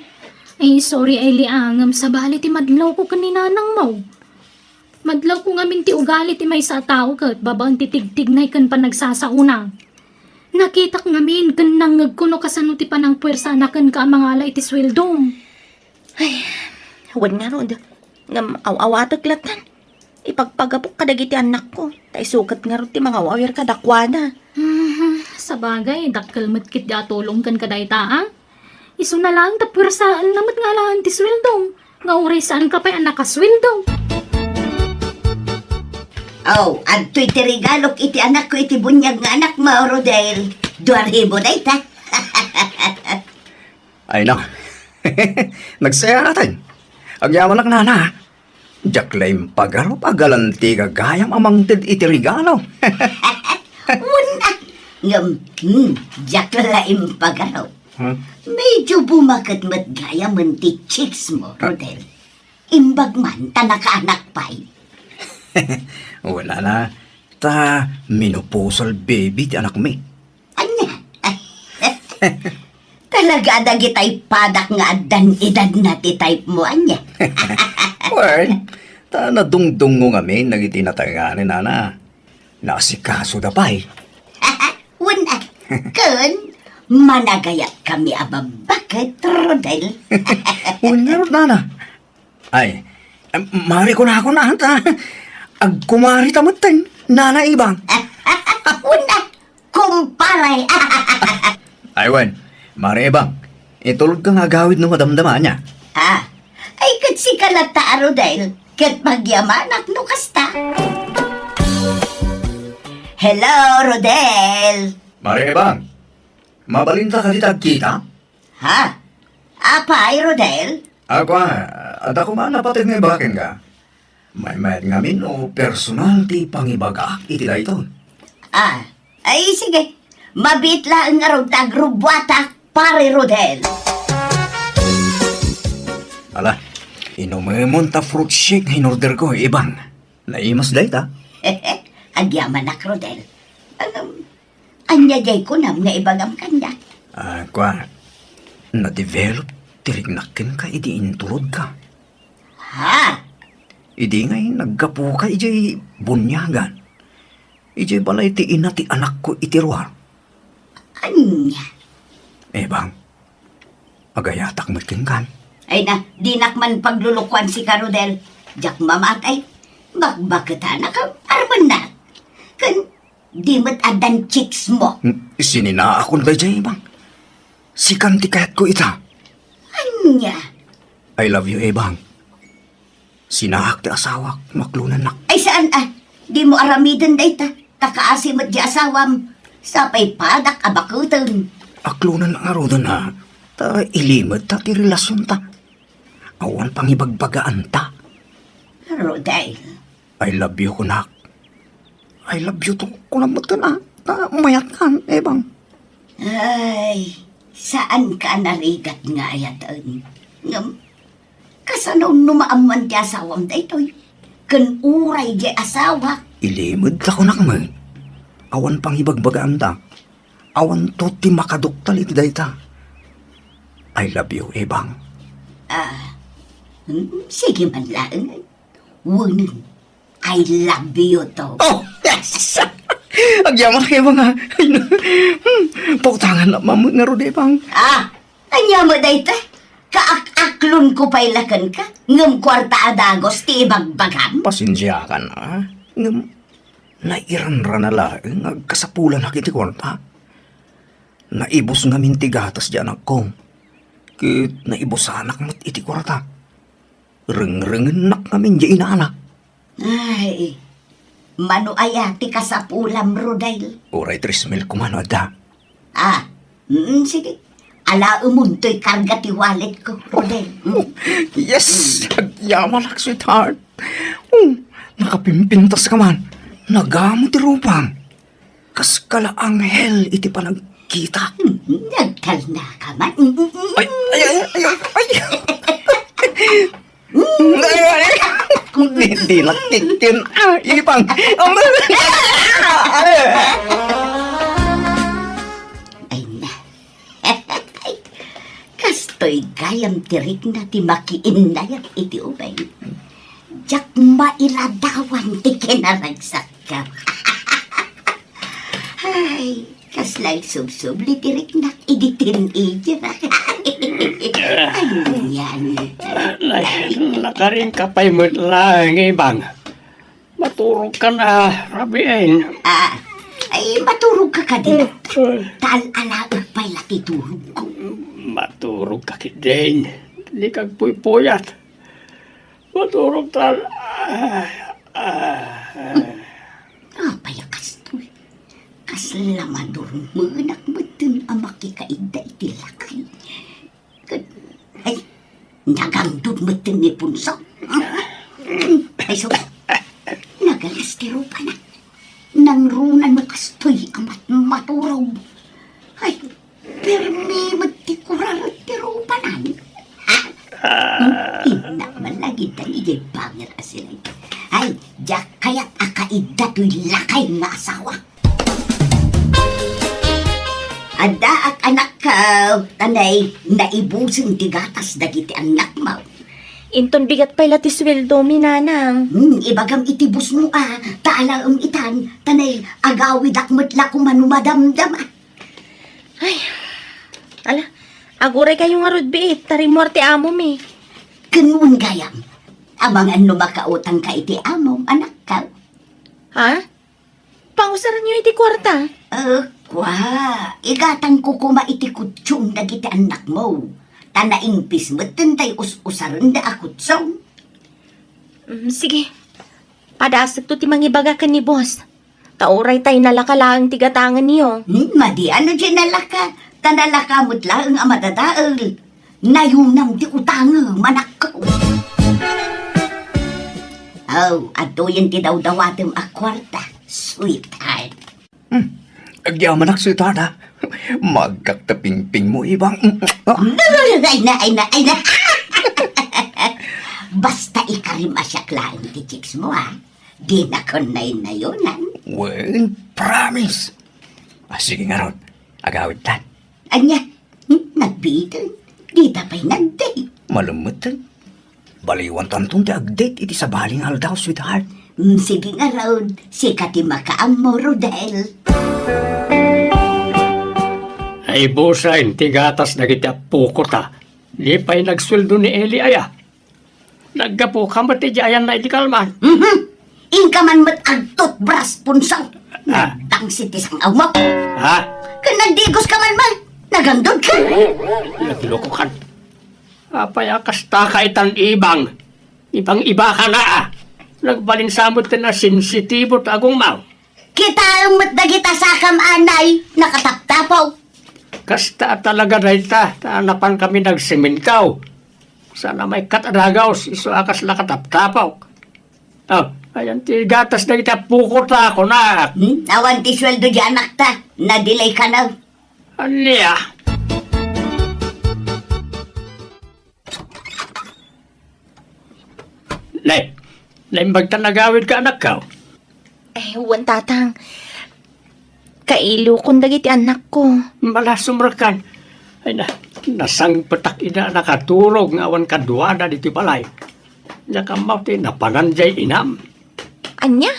Ay, sorry ay liangam sa bali ti madlaw ko kanina nang mo. Madlaw ko ngamin ti ugali ti may sa tao kat babang titigtig na ikan pa nagsasauna. Nakita ko ngamin kan nangag kuno kasano ti panang puwersa na kan ka amangala iti sweldong. Huwag nga ron, ngam awatak latan. Ipagpagapok kadagiti anak ko. Tay sukat nga ron ti mga wawir kadakwada. Sa bagay, dakkel matkit di atulong kan kaday taa. Iso na lang tapursaan namat nga lang ti sweldong. Nga uray saan ka pa'y anak kasweldong. Oh, adto'y ti regalok iti anak ko iti bunyag nga anak mo, Rodel. 2,000 na ita. Ay na, nagsaya natin. Agyaman lang nana. Jaklaim pagaro pagalanti gagayam amang tid iti regalo. Una. Ngam, jak laim pagaraw. Huh? Medyo bumakat matgaya man ti chicks mo, Rodel. Imbag man, tanaka-anak pa'y. Wala na. Ta minupusal baby ti anak mi. Anya? Talaga dagitay padak nga adan edad na ti type mo, anya. Well, ta nadungdungo kami nagitinataganin nana. Nasikaso da pa'y. Una, kun, managayat kami ababakit, Rodel. Wala nana. Ay, mari ko na ako na ta. Agkumari tamatan, nana ibang. Una, kumparay. Ay, wen, mari ibang. Itulog ka nga gawid ng madamdama niya. Ay kat si kalata, Rodel. Kat magyamanak no kasta. Hello, Rodel. Mari ibang. Mabalinta ka dita kita? Ha? Apay, Rodel? Ako at ako man napatid nga ibakin ka. May mayat ngamin o personal ti pangibaga iti da ito. Ay sige. Mabit lang nga ron tagrubwatak, pare Rodel. Ala, inumemon ta fruit shake na in-order ko, ibang. Naimas da ita. Agyaman nak, Rodel. Anya jay ko nam nga ibagam kanda. Na-develop, tirignakin ka, idi intulod ka. Ha? Idi ngay naggapu ka, ijay bunyagan. Ijay balay ti ina ti anak ko itiruar. Anya? Bang, agayatak matkinkan. Ay na, dinakman paglulukuan si Karudel. Jak mamatay. Bakbakita na ka, arman na. Kan, di mat adan chicks mo. Sinina akong ba dyan, bang? Sikan ti kayat ko ita. Anya? I love you, bang. Sinahak ti asawak, maklunan nak. Ay saan di mo aramidan dayta. Kakaasi mat di asawam. Sapay padak abakutan. Aklunan ang arudan ha. Ta ilimad ta ti relasyon ta. Awan pang ibagbagaan ta. Rodel. I love you, kunak. I love you to kulamot ka na. Ta mayat kan, bang. Ay, saan ka narigat nga ayatan? Ngam, kasanaw numaaman ti asawam daytoy. Kan uray di asawa. Ilimad ta kunak mo. Awan pang ibagbagaan ta. Awan to ti makaduktal iti dayta. I love you, bang. Sige man lang. Wunin, I love you to. Oh, yes! Agyaman kayo mga. Pautangan na mamut nga ro, bang. Anya mo dayta? Kaak-aklon ko pailakan ka. Ngam kwarta adagos ti ibagbagam. Pasensya ka na. Ngam, nairan-ran na lang agkasapulan na kiti kwarta. Naibos nga mintigatas di anak ko. Kit naibos anak mo't iti kwarta. Ring-ringen nak namin di inaanak. Ay, mano ayati ka sa pulam, Rodel. Oray 3,000 kumano ada. Sige. Ala umuntoy karga ti wallet ko, Rodel. Yes! Agyaman ak, sweetheart. Nakapimpintas ka man. Nagamot ti rupang. Kas kala anghel iti panagkita. Nagkal na ka man. Ay! Hindi nakikin. Ipang. Ay na. Kastoy gayam tirik na ti makiin na yan iti ubay. Jak mailadawan ti kinaragsak ka. Ay, kaslay sub-subli tirik na idi teenager. Ay, yan. Lakarin ka pa'y mo lang, ibang. Maturog ka na, Rabiin. Ay, maturog ka din. Taal-alaag pa'y laki turog ko. Maturog ka kidin. Hindi kag puypuyat. Maturog tal. Apay kastoy. Kaslamador mo anak mo dun ang makikaida iti lakay. Ay, nagandod mo dun ni Punso. Ay, so, nagalastiro pa na. Nang runan mo kastoy amat maturaw. Ay, permi matikurar tiro pa na. Ina malagi tayo ijay bangir asilay. Ay, jak kaya't akaida to'y lakay nga asawa. Ada ak anak ka, tanay, naibusin ti gatas dagiti anak mo. Inton bigat pa'y lati sweldo, minanang. Ibagam itibus mo taala itan, tanay, agawid akmat lako manumadamdam Ala, aguray kayo nga rodbi, tarimorte amo mi. Kanuun gayam, abangan no makautang ka iti amom, anak ka. Ha? Pangusaran niyo iti kwarta? Igatang ko kuma iti kutsyung dagiti anak mo. Tanaingpis mo tentay us-usaran da akutsong. Sige. Padasag to ti mangibaga ka ni boss. Tauray tayo nalakalaang tigatangan niyo. Madi ano dyan nalaka? Tanalakamot lang ang amadadaal. Nayunang di utang manak ko. Ato yan ti daw-dawatim a kwarta. Sweetheart. Agyaman ak, sweetheart, magkaktaping-ping mo, ibang. Ay na. Basta ikarim asyaklaan ti chicks mo, Di na konay na yunan. Well, promise. Sige nga ron, agawid tan. Anya, nagbitan. Di tapay nag-date. Malumutan. Baliwan tantong ti ag-date iti sa baling aldaw, sweetheart. Sige nga raon, sikati makaam mo, Rodel. Ay busain, tigatas na kita puko ta. Di pa'y nagsweldo ni Eli aya. Naggapo ka mo ti jayan na iti kalman. Inka man mat agtot bras punsaw. Nagtang sitis ang awmak. Ha? Kanagdigos ka man man. Nagandod ka. Nagloko kan. Apay akasta ka itan ibang. Ibang iba ka na Nagbalinsamot na sensitibo agong mau. Kita ang matdagita sa anay. Nakataptapaw. Kasta talaga na ita. Tanapan kami nagseminkaw. Sana may kataragaw. Iso akas lakataptapaw. Ayan ti gatas na kita pukot ako na. Awan ti sweldo di anak ta. Na-delay ka na. Aniya. Naimbag ta nagawid ka anak ka. Huwag tatang. Kailo kong dagiti anak ko. Malasumrakan. Ay nasang patak ina nakaturog nga awan kaduana diti balay. Nakamaw ti napananjay inam. Anya?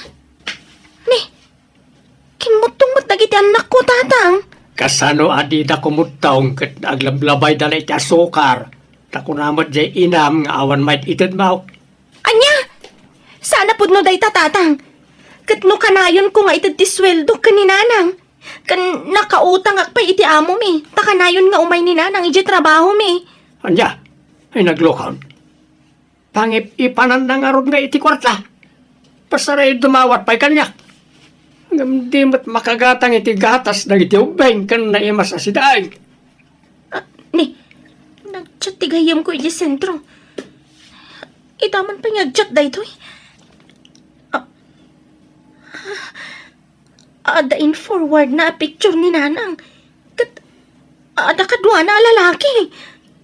Kimutong mo't dagiti anak ko, tatang. Kasano adi na kumutaong kat aglablabay na iti asukar. Takunamot jay inam nga awan may itid mo. Anya? Sana pud no day tatatang. Kat no kanayon ko nga itid ti sweldo kaninanang. Kan nakautang ak pa iti amo mi. Takanayon nga umay ni nanang iti trabaho mi. Anya, ay naglokon. Pangip ipanan na nga ron nga iti kwarta. Pasaray dumawat pa'y kanyak. Hanggang di mo't makagatang iti gatas na iti ubeng kan naimas asidaig. Ni, nag-chat ti gayam ko iti sentro. Itaman pa nga chat da ito eh. Adain forward na picture ni nanang. Kat, ada kadwa na lalaki.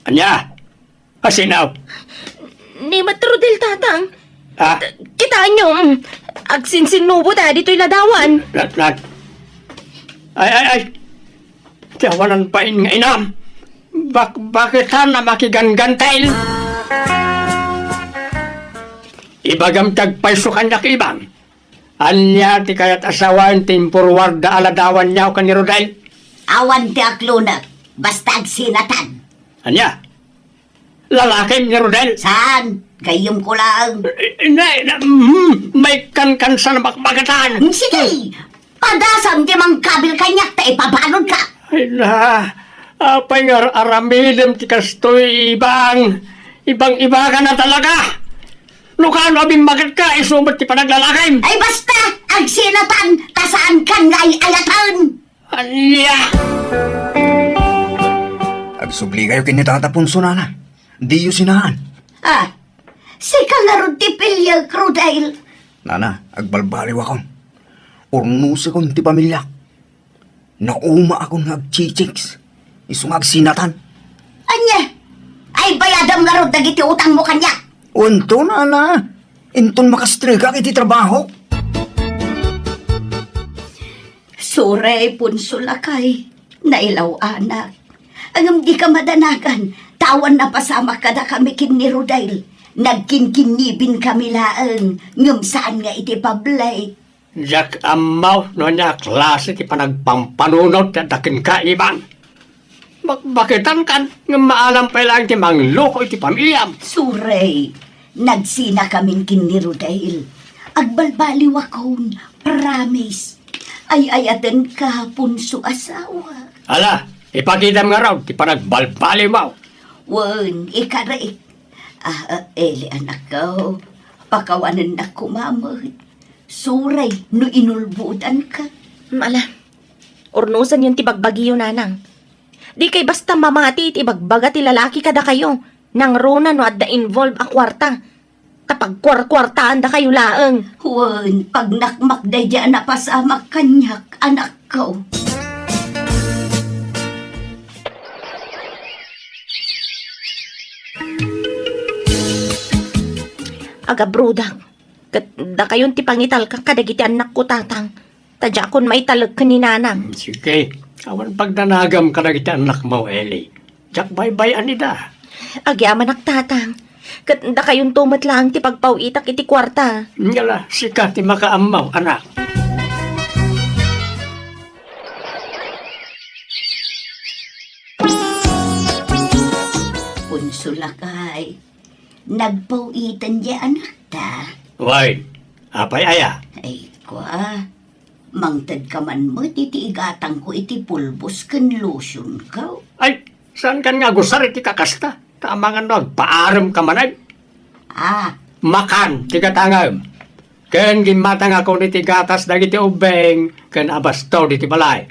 Anya, asinaw. Ni Matrudel tatang. Ah, Kitaan nyo, agsinsinubo ta dito'y ladawan. lat. Ay. Tiyawanan pa in nga inam. Bakit na makigangantay? Ibagam tagpaiso kanyak ibang. Anya ti kayat asawan timpurward da aladawan niyaw ka ni Rodel. Awan ti akluna, basta agsinatan. Anya? Lalaki ni Rodel? Saan? Gayom ko lang. May kankansa na makmagatan. Sige, padasam di mang kabil kanyak ta ipabalod ka. Ay na, apay nga aramidem ti kastoy ibang-iba ka na talaga. Lukano abing magat ka, isumot ti panaglalakim. Ay basta, agsinatan, tasaan kan nga ayatan. Anya? Agsubli kayo kinitatapon sunana. Di yu sinaan. Ah, sika nga ron ti pilya, Crudail. Nana, agbalbaliw akong. Urnusi kong ti pamilya. Nauma akong nagchichiks. Isong agsinatan. Anya, ay bayadam nga ron dagiti utang mo kanya. Unto, nana. Inton makastriga iti trabaho. Suray punsulakay, nailaw anak. Ang di ka madanagan, tawan na pasama kada kami kin ni Rodail. Nagkinkinibin kami laang, ngum saan nga iti pablay. Jak amaw no niya klase ti panagpampanunod at dakin ka ibang. Bakitan kan nga maalam pa lang ti mangloko iti pamilyam. Suray, nagsina kaming kin ni Rodail. Agbalbaliw akong, promise. Ay ayaten ka punso asawa. Ala, ipakita nga raw ti panagbalbali mo. Wan, ikaray. Eli anak ko, pakawanan na kumamot. Suray, no inulbudan ka. Mala, urnusan yun ti bagbagiyo nanang. Di kay basta mamati iti bagbaga ti lalaki kada kayo. Nang runa no at da involve a kwarta. Kapag kwartaan da kayo laeng. Wan, pag nakmak day dyan na pasamak kanyak, anak ko. Aga brudak. Da kayon ti pangital ka kadagiti anak ko tatang. Tadya kon may talag ka ni nanang. Sige, awan pagdanagam ka na kita anak mo, Eli. Jak bye-bye anida. Agyaman ak tatang. Kat da kayon tumat lang ti pagpawitak iti kwarta. Ngala, sika ti makaamaw, anak. Punsulakay, nagpawitan di anak ta. Why, apay aya. Ay, kwa, mangtad ka man mo, iti igatang ko iti pulbos kan lotion ka. Ay, saan kan nga gusar iti kakasta? Tama nga nagpaaram ka manay. Ah, Makan, tigatangam. Ken gimatang ako ni tigatas dagiti ubeng, ken abastaw di ti balay.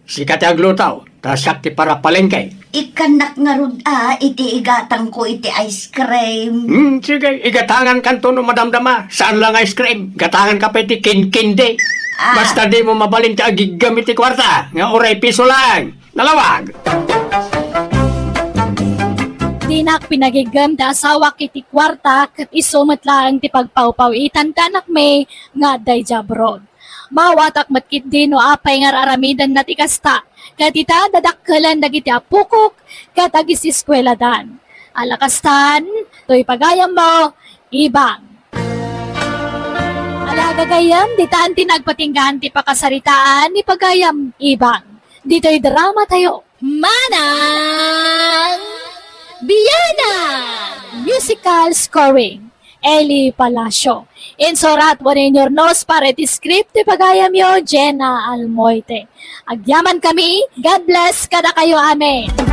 Sikat aglutaw, tasak ti para palengke. ikanak nga rod iti igatang ko iti ice cream. Sige, igatangan kan to no madamdama. Saan lang ice cream? Gatangan ka pa iti kin-kinde. Basta di mo mabalin ti agigamit ti kwarta, nga oray piso lang. Nalawag. Dinak pinagigam da asawa kiti kwarta kat isumat lang ti pagpawpawitan tanak may nga day jabrod. Mawatak matkit din no apay nga aramidan na ti kasta. Kat ita dadakkelan dagiti apukok kat agis eskwela dan. Alakastan, to'y pagayam mo, ibang. Alagagayam, ditaan tinagpatinggan ti pakasaritaan ni pagayam, ibang. Dito'y drama tayo. Manang! Biana! Musical scoring. Eli Palacio. Insurat waninyor nos para iti script ti pagayam yo, Jenna Almoite. Agyaman kami, God bless kada kayo, amen.